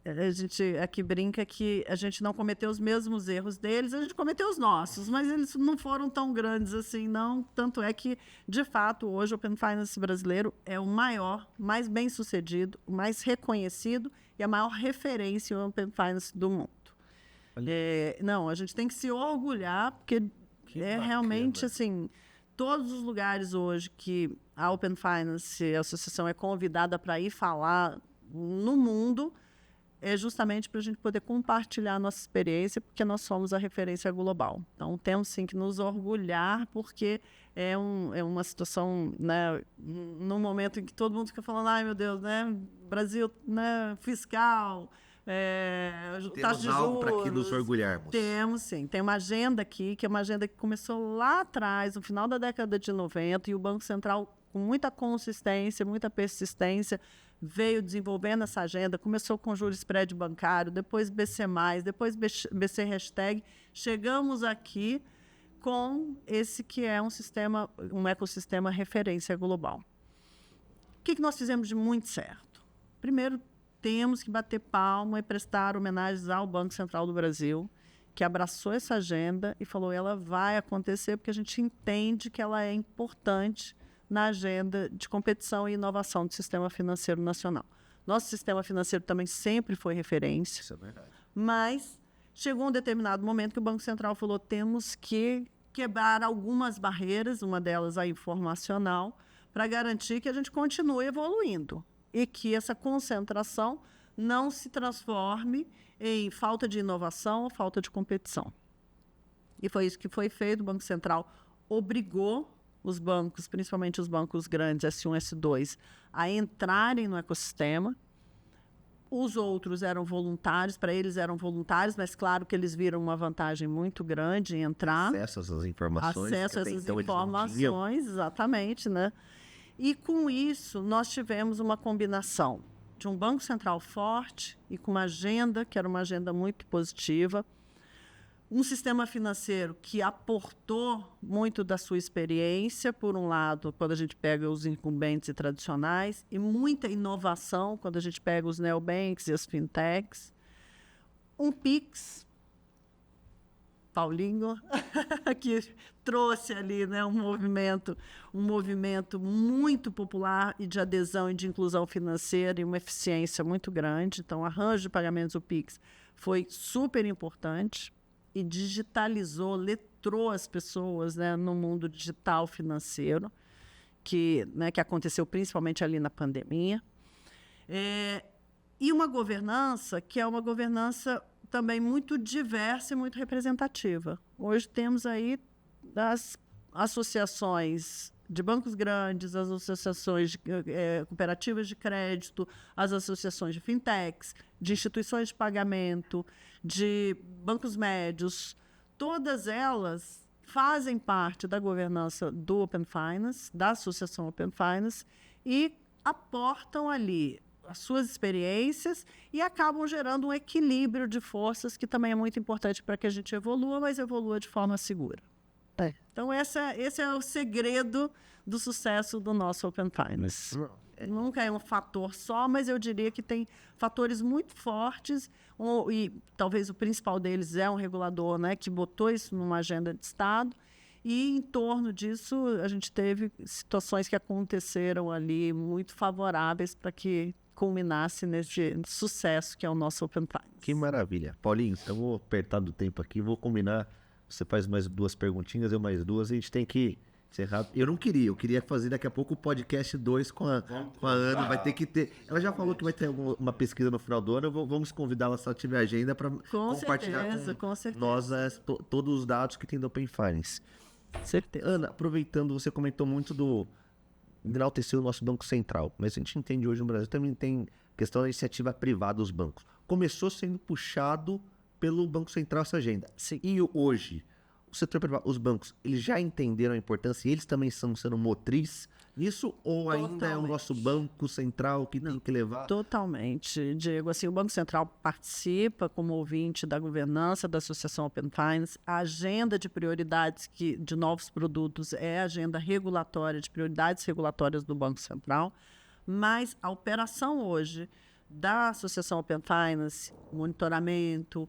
A gente aqui brinca que a gente não cometeu os mesmos erros deles, a gente cometeu os nossos, mas eles não foram tão grandes assim, não. Tanto é que, de fato, hoje o Open Finance brasileiro é o maior, mais bem-sucedido, o mais reconhecido e a maior referência em Open Finance do mundo. Não, a gente tem que se orgulhar, porque realmente, assim, todos os lugares hoje que a Open Finance, a associação, é convidada para ir falar no mundo, é justamente para a gente poder compartilhar a nossa experiência, porque nós somos a referência global. Então, temos sim que nos orgulhar, porque é uma situação, né, no momento em que todo mundo fica falando, ai meu Deus, né, Brasil, né, fiscal, taxa de Temos algo para que juros. nos orgulharmos. Temos, sim. Tem uma agenda aqui, que é uma agenda que começou lá atrás, no final da década de 90, e o Banco Central, com muita consistência, muita persistência, veio desenvolvendo essa agenda. Começou com juros spread bancário, depois BC+, depois BC hashtag. Chegamos aqui com esse que é um ecossistema referência global. O que nós fizemos de muito certo? Primeiro, temos que bater palma e prestar homenagens ao Banco Central do Brasil, que abraçou essa agenda e falou, ela vai acontecer porque a gente entende que ela é importante na agenda de competição e inovação do sistema financeiro nacional. Nosso sistema financeiro também sempre foi referência. Isso é verdade. Mas chegou um determinado momento que o Banco Central falou, temos que quebrar algumas barreiras, uma delas a informacional, para garantir que a gente continue evoluindo e que essa concentração não se transforme em falta de inovação ou falta de competição. E foi isso que foi feito. O Banco Central obrigou os bancos, principalmente os bancos grandes, S1, S2, a entrarem no ecossistema. Os outros eram voluntários, para eles eram voluntários, mas claro que eles viram uma vantagem muito grande em entrar. Acesso a essas informações. Acesso a essas informações, exatamente, né? E com isso, nós tivemos uma combinação de um Banco Central forte e com uma agenda, que era uma agenda muito positiva, um sistema financeiro que aportou muito da sua experiência, por um lado, quando a gente pega os incumbentes e tradicionais, e muita inovação, quando a gente pega os neobanks e as fintechs. Um Pix, Paulinho, que trouxe ali, né, um movimento muito popular e de adesão e de inclusão financeira e uma eficiência muito grande. Então, o arranjo de pagamentos do Pix foi super importante e digitalizou, letrou as pessoas, né, no mundo digital financeiro, que aconteceu principalmente ali na pandemia. E uma governança que é uma governança também muito diversa e muito representativa. Hoje temos aí as associações de bancos grandes, as associações de cooperativas de crédito, as associações de fintechs, de instituições de pagamento, de bancos médios. Todas elas fazem parte da governança do Open Finance, da Associação Open Finance, e aportam ali as suas experiências e acabam gerando um equilíbrio de forças que também é muito importante para que a gente evolua, mas evolua de forma segura. Então, esse é o segredo do sucesso do nosso Open Finance. Nunca é um fator só, mas eu diria que tem fatores muito fortes, e talvez o principal deles é um regulador, né, que botou isso numa agenda de Estado, e em torno disso a gente teve situações que aconteceram ali muito favoráveis para que culminasse nesse sucesso que é o nosso Open Finance. Que maravilha. Paulinho, eu vou apertar do tempo aqui, vou combinar. Você faz mais 2 perguntinhas, eu mais 2, a gente tem que encerrar. Eu queria fazer daqui a pouco o podcast 2 com a Ana, vai ter que ter. Ela já falou que vai ter uma pesquisa no final do ano, vamos convidá-la se ela tiver agenda para compartilhar com certeza. nós todos os dados que tem do Open Finance. Certeza. Ana, aproveitando, você comentou muito do enaltecer o nosso Banco Central, mas a gente entende hoje no Brasil também tem questão da iniciativa privada dos bancos. Começou sendo puxado pelo Banco Central essa agenda. Sim. E hoje, o setor privado, os bancos, eles já entenderam a importância e eles também estão sendo motriz nisso? Ou ainda é o nosso Banco Central que tem que levar? Totalmente, Diego. Assim, o Banco Central participa como ouvinte da governança da Associação Open Finance. A agenda de prioridades de novos produtos é a agenda regulatória, de prioridades regulatórias do Banco Central. Mas a operação hoje da Associação Open Finance, o monitoramento,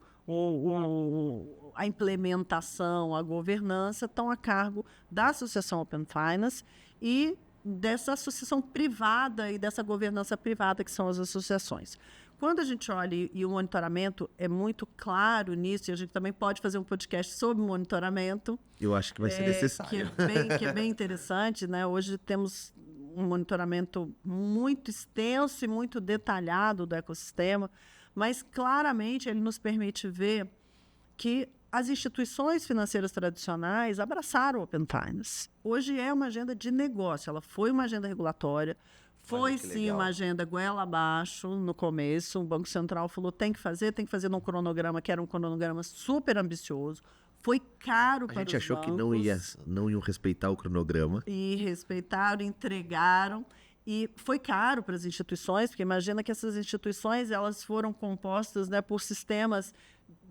a implementação, a governança, estão a cargo da Associação Open Finance e dessa associação privada e dessa governança privada que são as associações. Quando a gente olha, e o monitoramento é muito claro nisso, e a gente também pode fazer um podcast sobre monitoramento. Eu acho que vai ser necessário. Que é bem interessante, né? Hoje temos um monitoramento muito extenso e muito detalhado do ecossistema, mas claramente ele nos permite ver que as instituições financeiras tradicionais abraçaram o Open Finance. Hoje é uma agenda de negócio, ela foi uma agenda regulatória, foi sim uma agenda goela abaixo no começo. O Banco Central falou tem que fazer num cronograma que era um cronograma super ambicioso. Foi caro para os bancos. A gente achou que não iam respeitar o cronograma. E respeitaram, entregaram. E foi caro para as instituições, porque imagina que essas instituições elas foram compostas, né, por sistemas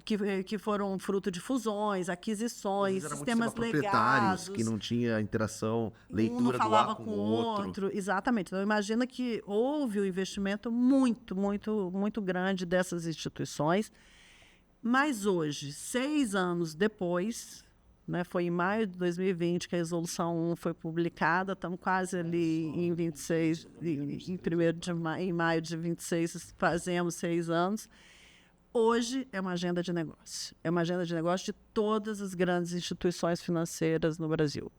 que foram fruto de fusões, aquisições, sistemas legados. Que não tinha interação, leitura um não falava do A com com o outro. Exatamente. Então, imagina que houve um investimento muito, muito, muito grande dessas instituições. Mas hoje, 6 anos depois, né, foi em maio de 2020 que a Resolução 1 foi publicada, estamos quase ali em 26, em maio de 26 fazemos 6 anos. Hoje é uma agenda de negócio. É uma agenda de negócio de todas as grandes instituições financeiras no Brasil.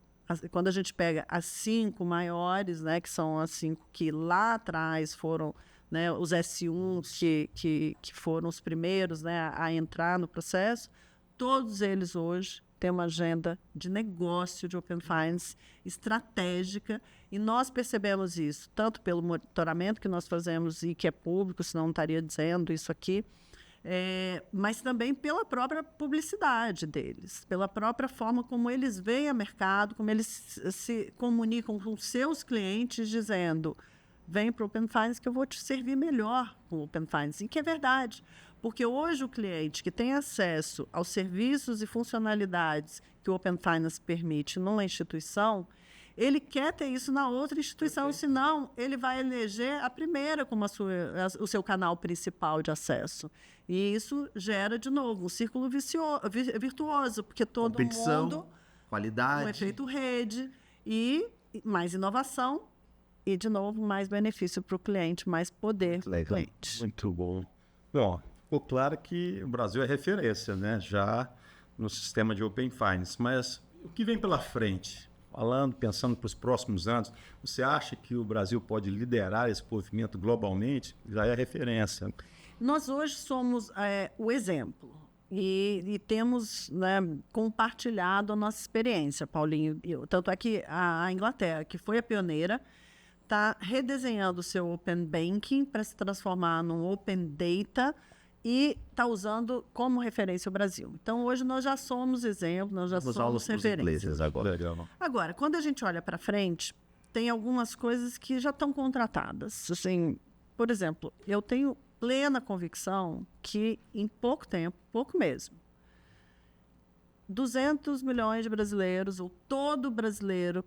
Quando a gente pega as 5 maiores, né, que são as 5 que lá atrás foram, né, os S1 que foram os primeiros, né, a entrar no processo, todos eles hoje têm uma agenda de negócio de Open Finance estratégica, e nós percebemos isso tanto pelo monitoramento que nós fazemos e que é público, senão não estaria dizendo isso aqui, mas também pela própria publicidade deles, pela própria forma como eles veem o mercado, como eles se comunicam com seus clientes, dizendo: vem para o Open Finance que eu vou te servir melhor com o Open Finance. E que é verdade, porque hoje o cliente que tem acesso aos serviços e funcionalidades que o Open Finance permite numa instituição, ele quer ter isso na outra instituição, senão ele vai eleger a primeira como o seu canal principal de acesso. E isso gera, de novo, um círculo virtuoso, porque todo mundo... qualidade. Um efeito rede e mais inovação e, de novo, mais benefício para o cliente, mais poder para o cliente. Muito bom. Bom, ficou claro que o Brasil é referência, né? Já no sistema de Open Finance. Mas o que vem pela frente? Pensando para os próximos anos, você acha que o Brasil pode liderar esse movimento globalmente? Já é referência. Nós hoje somos o exemplo e temos, né, compartilhado a nossa experiência, Paulinho. Tanto é que a Inglaterra, que foi a pioneira, está redesenhando o seu Open Banking para se transformar num Open Data e está usando como referência o Brasil. Então, hoje nós já somos exemplo, nós já somos referência. Agora, quando a gente olha para frente, tem algumas coisas que já estão contratadas. Assim, por exemplo, eu tenho plena convicção que em pouco tempo, pouco mesmo, 200 milhões de brasileiros, ou todo brasileiro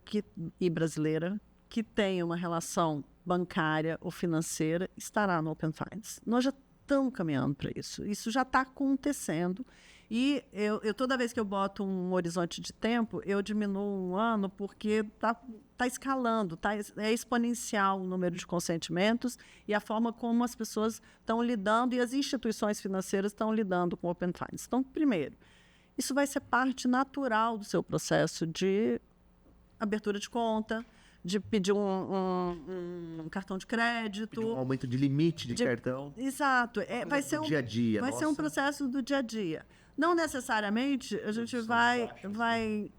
e brasileira que tem uma relação bancária ou financeira, estará no Open Finance. Nós já estamos caminhando para isso. Isso já está acontecendo. E eu toda vez que eu boto um horizonte de tempo, eu diminuo um ano porque tá escalando, é exponencial o número de consentimentos e a forma como as pessoas estão lidando e as instituições financeiras estão lidando com o Open Finance. Então, primeiro, isso vai ser parte natural do seu processo de abertura de conta, de pedir um cartão de crédito. Pedir um aumento de limite de cartão. Exato. Vai ser dia a dia. Vai ser um processo do dia a dia. Não necessariamente a gente vai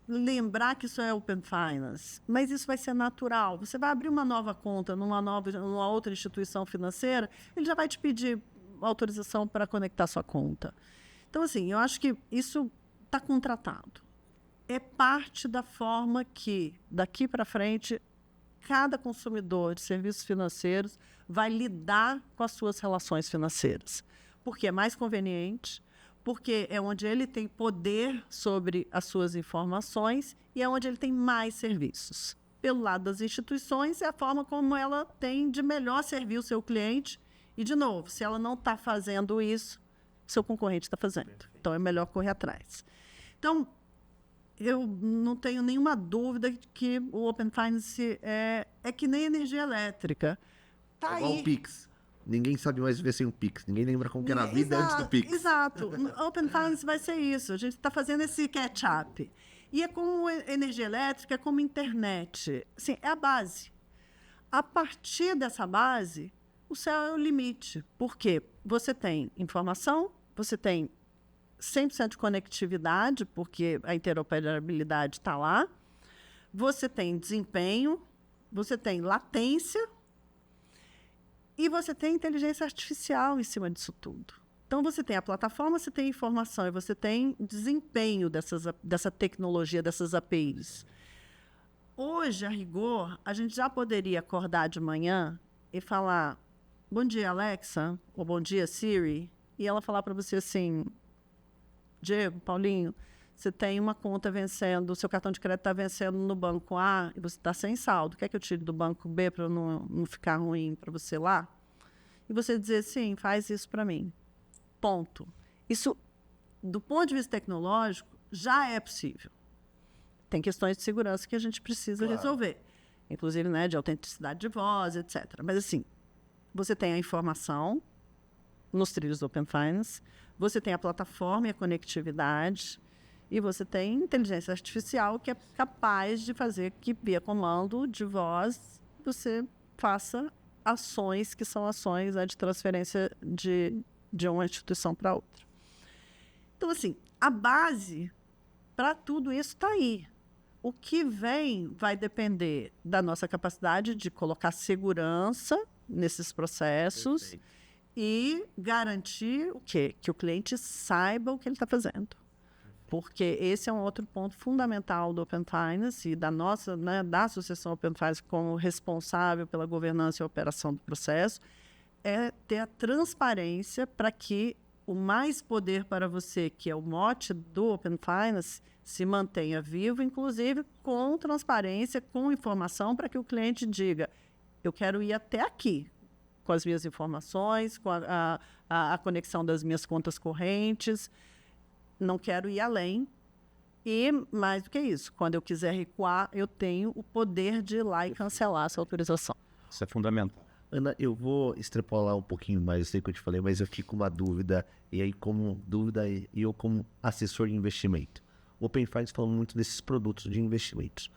lembrar que isso é Open Finance, mas isso vai ser natural. Você vai abrir uma nova conta numa outra instituição financeira, ele já vai te pedir autorização para conectar sua conta. Então, assim, eu acho que isso está contratado. É parte da forma que, daqui para frente, cada consumidor de serviços financeiros vai lidar com as suas relações financeiras. Porque é mais conveniente, porque é onde ele tem poder sobre as suas informações e é onde ele tem mais serviços. Pelo lado das instituições, é a forma como ela tem de melhor servir o seu cliente E, de novo, se ela não está fazendo isso, seu concorrente está fazendo. Então, é melhor correr atrás. Então, eu não tenho nenhuma dúvida que o Open Finance é que nem energia elétrica. Tá Igual aí. o Pix. Ninguém sabe mais viver sem o Pix. Ninguém lembra como que era a vida antes do Pix. Exato. Open Finance vai ser isso. A gente está fazendo esse catch-up. E é como energia elétrica, é como internet. Assim, é a base. A partir dessa base, o céu é o limite. Por quê? Você tem informação, você tem 100% de conectividade, porque a interoperabilidade está lá. Você tem desempenho, você tem latência e você tem inteligência artificial em cima disso tudo. Então, você tem a plataforma, você tem informação e você tem desempenho dessa tecnologia, dessas APIs. Hoje, a rigor, a gente já poderia acordar de manhã e falar: bom dia, Alexa, ou bom dia, Siri, e ela falar para você assim: Diego, Paulinho, você tem uma conta vencendo, o seu cartão de crédito está vencendo no banco A e você está sem saldo. Quer que eu tire do banco B para não ficar ruim para você lá? E você dizer: sim, faz isso para mim. Ponto. Isso, do ponto de vista tecnológico, já é possível. Tem questões de segurança que a gente precisa resolver. Inclusive, né, de autenticidade de voz, etc. Mas, assim, você tem a informação nos trilhos do Open Finance, você tem a plataforma e a conectividade, e você tem inteligência artificial que é capaz de fazer que, via comando de voz, você faça ações que são ações, né, de transferência de uma instituição para outra. Então, assim, a base para tudo isso está aí. O que vem vai depender da nossa capacidade de colocar segurança nesses processos. Perfeito. E garantir o quê? Que o cliente saiba o que ele está fazendo. Porque esse é um outro ponto fundamental do Open Finance e da nossa, né, da Associação Open Finance como responsável pela governança e operação do processo, é ter a transparência para que o mais poder para você, que é o mote do Open Finance, se mantenha vivo, inclusive com transparência, com informação, para que o cliente diga: eu quero ir até aqui, com as minhas informações, com a conexão das minhas contas correntes, não quero ir além. E, mais do que isso, quando eu quiser recuar, eu tenho o poder de ir lá e cancelar essa autorização. Isso é fundamental. Ana, eu vou extrapolar um pouquinho mais, eu sei que eu te falei, mas eu fico com uma dúvida, e aí como dúvida, e eu como assessor de investimento. O Open Finance fala muito desses produtos de investimentos.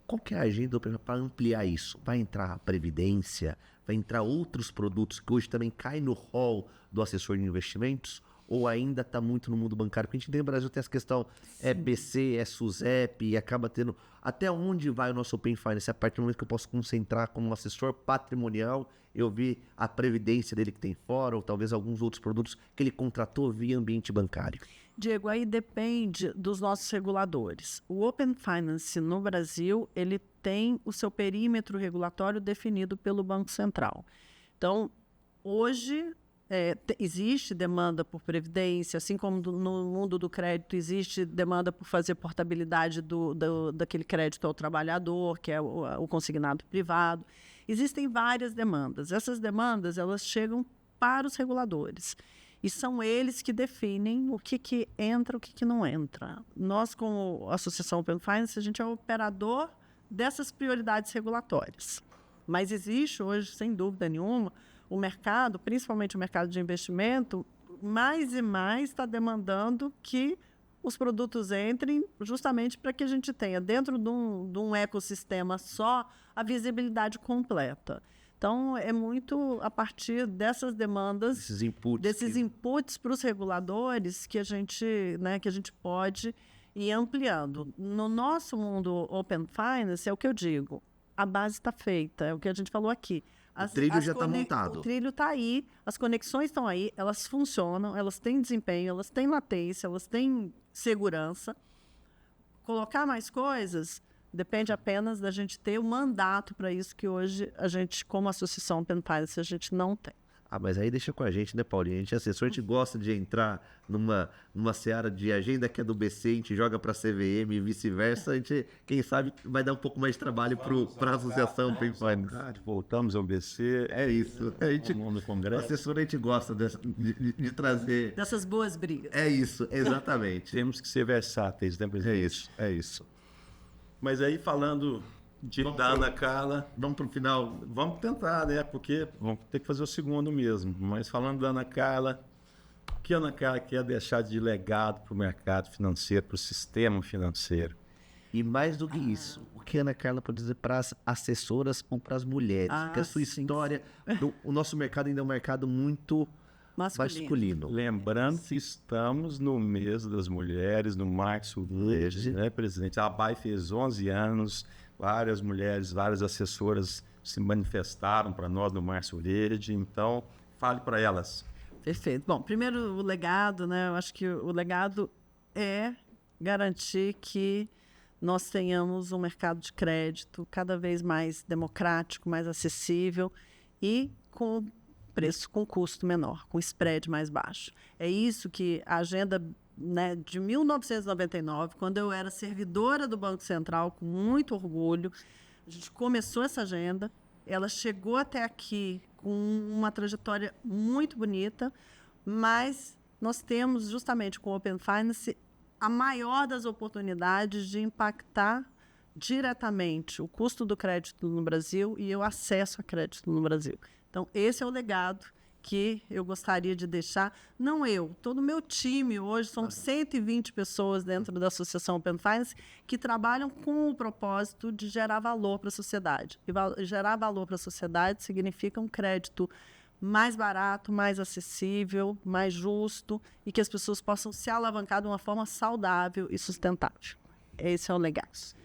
Qual que é a agenda do Open Finance para ampliar isso? Vai entrar a Previdência? Vai entrar outros produtos que hoje também caem no hall do assessor de investimentos? Ou ainda está muito no mundo bancário? Porque a gente tem no Brasil, tem essa questão, é BC, é SUSEP, e acaba tendo... Até onde vai o nosso Open Finance? A partir do momento que eu posso concentrar como assessor patrimonial, eu vi a previdência dele que tem fora, ou talvez alguns outros produtos que ele contratou via ambiente bancário. Diego, aí depende dos nossos reguladores. O Open Finance no Brasil, ele tem o seu perímetro regulatório definido pelo Banco Central. Então, hoje... existe demanda por previdência, assim como no mundo do crédito existe demanda por fazer portabilidade daquele crédito ao trabalhador, que é o consignado privado. Existem várias demandas. Essas demandas, elas chegam para os reguladores. E são eles que definem o que entra, o que não entra. Nós, como Associação Open Finance, a gente é o operador dessas prioridades regulatórias. Mas existe hoje, sem dúvida nenhuma, o mercado, principalmente o mercado de investimento, mais e mais está demandando que os produtos entrem justamente para que a gente tenha, dentro de um ecossistema só, a visibilidade completa. Então, é muito a partir dessas demandas, desses inputs para os reguladores que a gente pode ir ampliando. No nosso mundo Open Finance, é o que eu digo, a base está feita, é o que a gente falou aqui. O trilho já está montado. O trilho está aí, as conexões estão aí, elas funcionam, elas têm desempenho, elas têm latência, elas têm segurança. Colocar mais coisas depende apenas da gente ter o mandato para isso, que hoje a gente, como Associação Open Finance, a gente não tem. Mas aí deixa com a gente, né, Paulinho? A gente é assessor, a gente gosta de entrar numa seara de agenda que é do BC, a gente joga para a CVM e vice-versa. A gente, quem sabe, vai dar um pouco mais de trabalho para a associação Open Finance. Voltamos ao BC. É isso. A gente, no Congresso. assessor, a gente gosta de trazer... Dessas boas brigas. É isso, exatamente. Temos que ser versáteis, né, presidente? É isso. Mas aí, falando da Ana Carla, Vamos para o final. vamos tentar, né? Porque vamos ter que fazer o segundo mesmo. Mas falando da Ana Carla, o que a Ana Carla quer deixar de legado para o mercado financeiro, para o sistema financeiro? E mais do que isso, o que a Ana Carla pode dizer para as assessoras ou para as mulheres? Porque a sua sim. história... O nosso mercado ainda é um mercado muito masculino. Lembrando que estamos no mês das mulheres, no Março Verde, né, presidente? A ABAI fez 11 anos, várias mulheres, várias assessoras se manifestaram para nós no Março Verde, então fale para elas. Perfeito. Bom, primeiro o legado, né? Eu acho que o legado é garantir que nós tenhamos um mercado de crédito cada vez mais democrático, mais acessível e com preço, com custo menor, com spread mais baixo. É isso que a agenda, né, de 1999, quando eu era servidora do Banco Central, com muito orgulho, a gente começou essa agenda, ela chegou até aqui com uma trajetória muito bonita, mas nós temos, justamente com o Open Finance, a maior das oportunidades de impactar diretamente o custo do crédito no Brasil e o acesso a crédito no Brasil. Então, esse é o legado que eu gostaria de deixar. Não eu, todo o meu time hoje, são 120 pessoas dentro da Associação Open Finance que trabalham com o propósito de gerar valor para a sociedade. E gerar valor para a sociedade significa um crédito mais barato, mais acessível, mais justo e que as pessoas possam se alavancar de uma forma saudável e sustentável. Esse é o legado.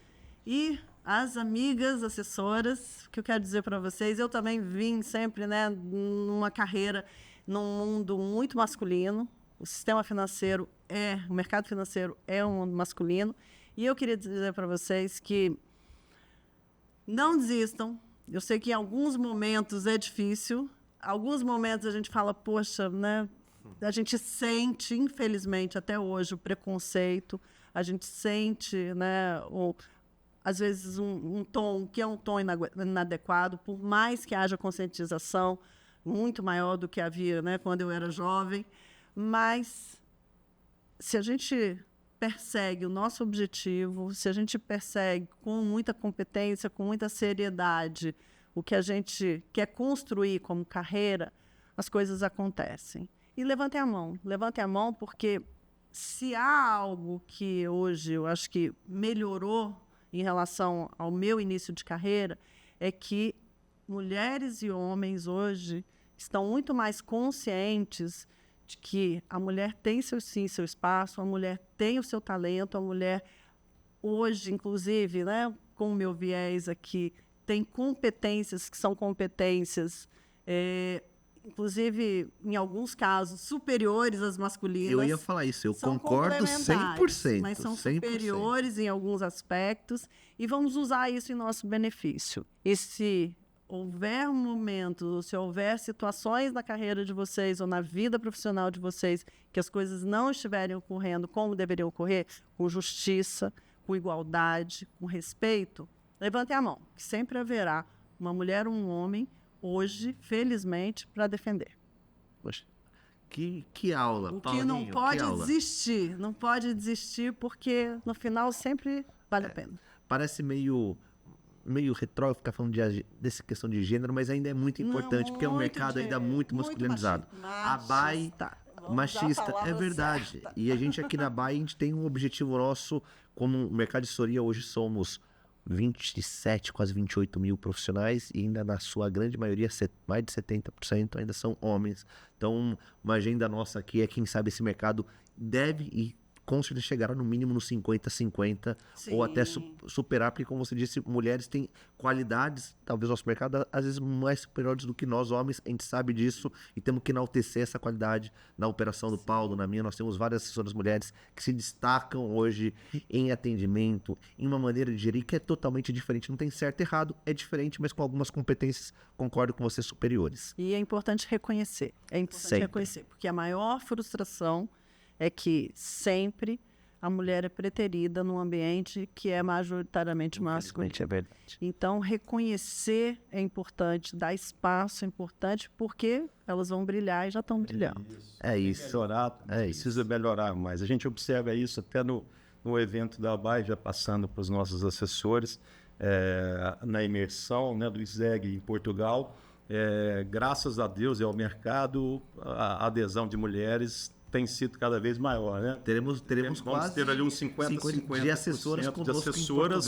E as amigas assessoras, o que eu quero dizer para vocês, eu também vim sempre, né, numa carreira num mundo muito masculino. O sistema financeiro o mercado financeiro é um mundo masculino. E eu queria dizer para vocês que não desistam. Eu sei que em alguns momentos é difícil. Alguns momentos a gente fala, poxa, né? A gente sente, infelizmente, até hoje, o preconceito. A gente sente, né, às vezes, um tom que é um tom inadequado, por mais que haja conscientização muito maior do que havia, né, quando eu era jovem. Mas, se a gente persegue o nosso objetivo, se a gente persegue com muita competência, com muita seriedade, o que a gente quer construir como carreira, as coisas acontecem. E levantem a mão, porque se há algo que hoje eu acho que melhorou em relação ao meu início de carreira, é que mulheres e homens hoje estão muito mais conscientes de que a mulher tem seu espaço, a mulher tem o seu talento, a mulher hoje, inclusive, né, com o meu viés aqui, tem competências que são competências, inclusive, em alguns casos, superiores às masculinas. Eu ia falar isso, eu são concordo 100%. Mas são 100%. superiores em alguns aspectos e vamos usar isso em nosso benefício. E se houver momentos, se houver situações na carreira de vocês ou na vida profissional de vocês que as coisas não estiverem ocorrendo como deveriam ocorrer, com justiça, com igualdade, com respeito, levantem a mão, que sempre haverá uma mulher ou um homem, hoje, felizmente, para defender. Poxa, que aula, O que Paulinho, não pode que aula. desistir, não pode desistir, porque no final sempre vale a pena. Parece meio retrógrado ficar falando dessa questão de gênero, mas ainda é muito importante, porque é um mercado ainda muito masculinizado. A BAI, machista, é verdade. Certa. E a gente aqui na BAI, a gente tem um objetivo nosso, como o mercado de assessoria, hoje somos 27, quase 28 mil profissionais e ainda na sua grande maioria, mais de 70% ainda são homens. Então, uma agenda nossa aqui é, quem sabe, esse mercado deve e com certeza chegará no mínimo no 50-50 ou até superar, porque como você disse, mulheres têm qualidades, talvez nosso mercado, às vezes mais superiores do que nós homens, a gente sabe disso e temos que enaltecer essa qualidade. Na operação do Paulo, na minha, nós temos várias assessoras mulheres que se destacam hoje em atendimento, em uma maneira de gerir que é totalmente diferente, não tem certo e errado, é diferente, mas com algumas competências, concordo com você, superiores. E é importante reconhecer, porque a maior frustração é que sempre a mulher é preterida num ambiente que é majoritariamente masculino. É verdade. Então, reconhecer é importante, dar espaço é importante, porque elas vão brilhar e já estão brilhando. É isso. Precisa melhorar mais. A gente observa isso até no evento da ABAI, já passando para os nossos assessores, na imersão, né, do ISEG em Portugal. Graças a Deus e ao mercado, a adesão de mulheres tem sido cada vez maior, né? Teremos Vamos quase ter ali uns 50% de assessoras de assessoras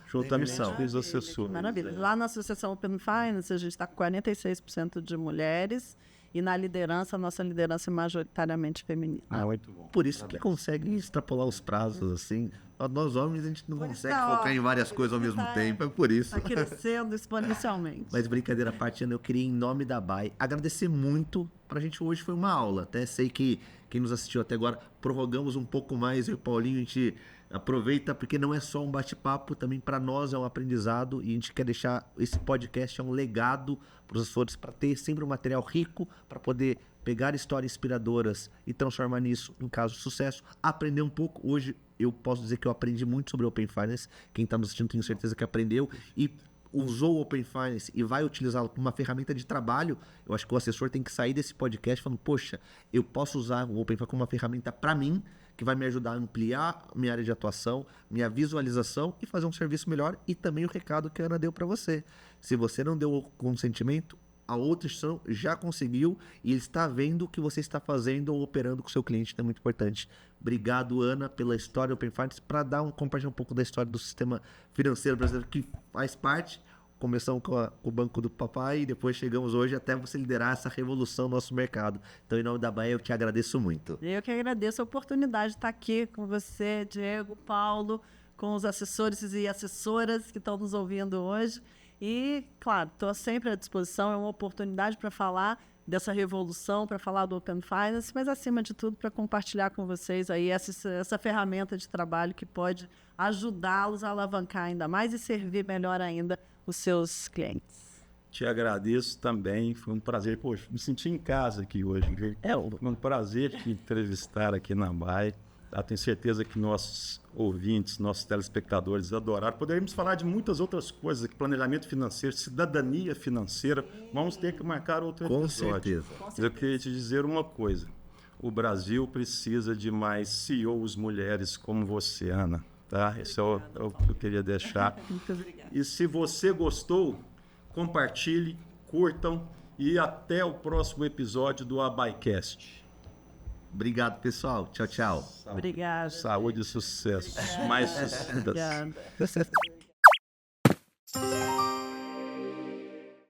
junto à missão dos assessores. Maravilha. Lá na Associação Open Finance, a gente está com 46% de mulheres e na liderança, a nossa liderança é majoritariamente feminina. Muito bom. Por isso que conseguem extrapolar os prazos, assim. Nós homens, a gente não consegue focar em várias coisas ao mesmo tempo, é por isso. Está crescendo exponencialmente. Mas brincadeira à parte, Ana, eu queria, em nome da ABAI, agradecer muito. Pra gente hoje foi uma aula. Até sei que quem nos assistiu até agora, prorrogamos um pouco mais. Eu e o Paulinho, a gente aproveita, porque não é só um bate-papo, também para nós é um aprendizado. E a gente quer deixar esse podcast um legado para os assessores, para ter sempre um material rico, para poder pegar histórias inspiradoras e transformar nisso em caso de sucesso. Aprender um pouco. Hoje eu posso dizer que eu aprendi muito sobre Open Finance. Quem está nos assistindo tenho certeza que aprendeu. E usou o Open Finance e vai utilizá-lo como uma ferramenta de trabalho, eu acho que o assessor tem que sair desse podcast falando, poxa, eu posso usar o Open Finance como uma ferramenta para mim, que vai me ajudar a ampliar minha área de atuação, minha visualização e fazer um serviço melhor. E também o recado que a Ana deu para você. Se você não deu o consentimento, a outra instituição já conseguiu e ele está vendo o que você está fazendo ou operando com o seu cliente, então é muito importante. Obrigado, Ana, pela história Open Finance, para compartilhar um pouco da história do sistema financeiro brasileiro que faz parte. Começamos com o Banco do Papai e depois chegamos hoje até você liderar essa revolução no nosso mercado. Então, em nome da Bahia, eu te agradeço muito. Eu que agradeço a oportunidade de estar aqui com você, Diego, Paulo, com os assessores e assessoras que estão nos ouvindo hoje. E, claro, estou sempre à disposição, é uma oportunidade para falar dessa revolução, para falar do Open Finance, mas, acima de tudo, para compartilhar com vocês aí essa ferramenta de trabalho que pode ajudá-los a alavancar ainda mais e servir melhor ainda os seus clientes. Te agradeço também, foi um prazer. Poxa, me senti em casa aqui hoje. Foi um prazer te entrevistar aqui na ABAI. Tenho certeza que nossos ouvintes, nossos telespectadores adoraram. Poderíamos falar de muitas outras coisas aqui, planejamento financeiro, cidadania financeira. Vamos ter que marcar outro episódio. Com certeza. Mas eu queria te dizer uma coisa. O Brasil precisa de mais CEOs mulheres como você, Ana. Tá? Esse é o que eu queria deixar. Muito obrigada. E se você gostou, compartilhe, curtam e até o próximo episódio do ABAIcast. Obrigado, pessoal. Tchau, tchau. Obrigada. Saúde e sucesso. Mais sucesso. Obrigada.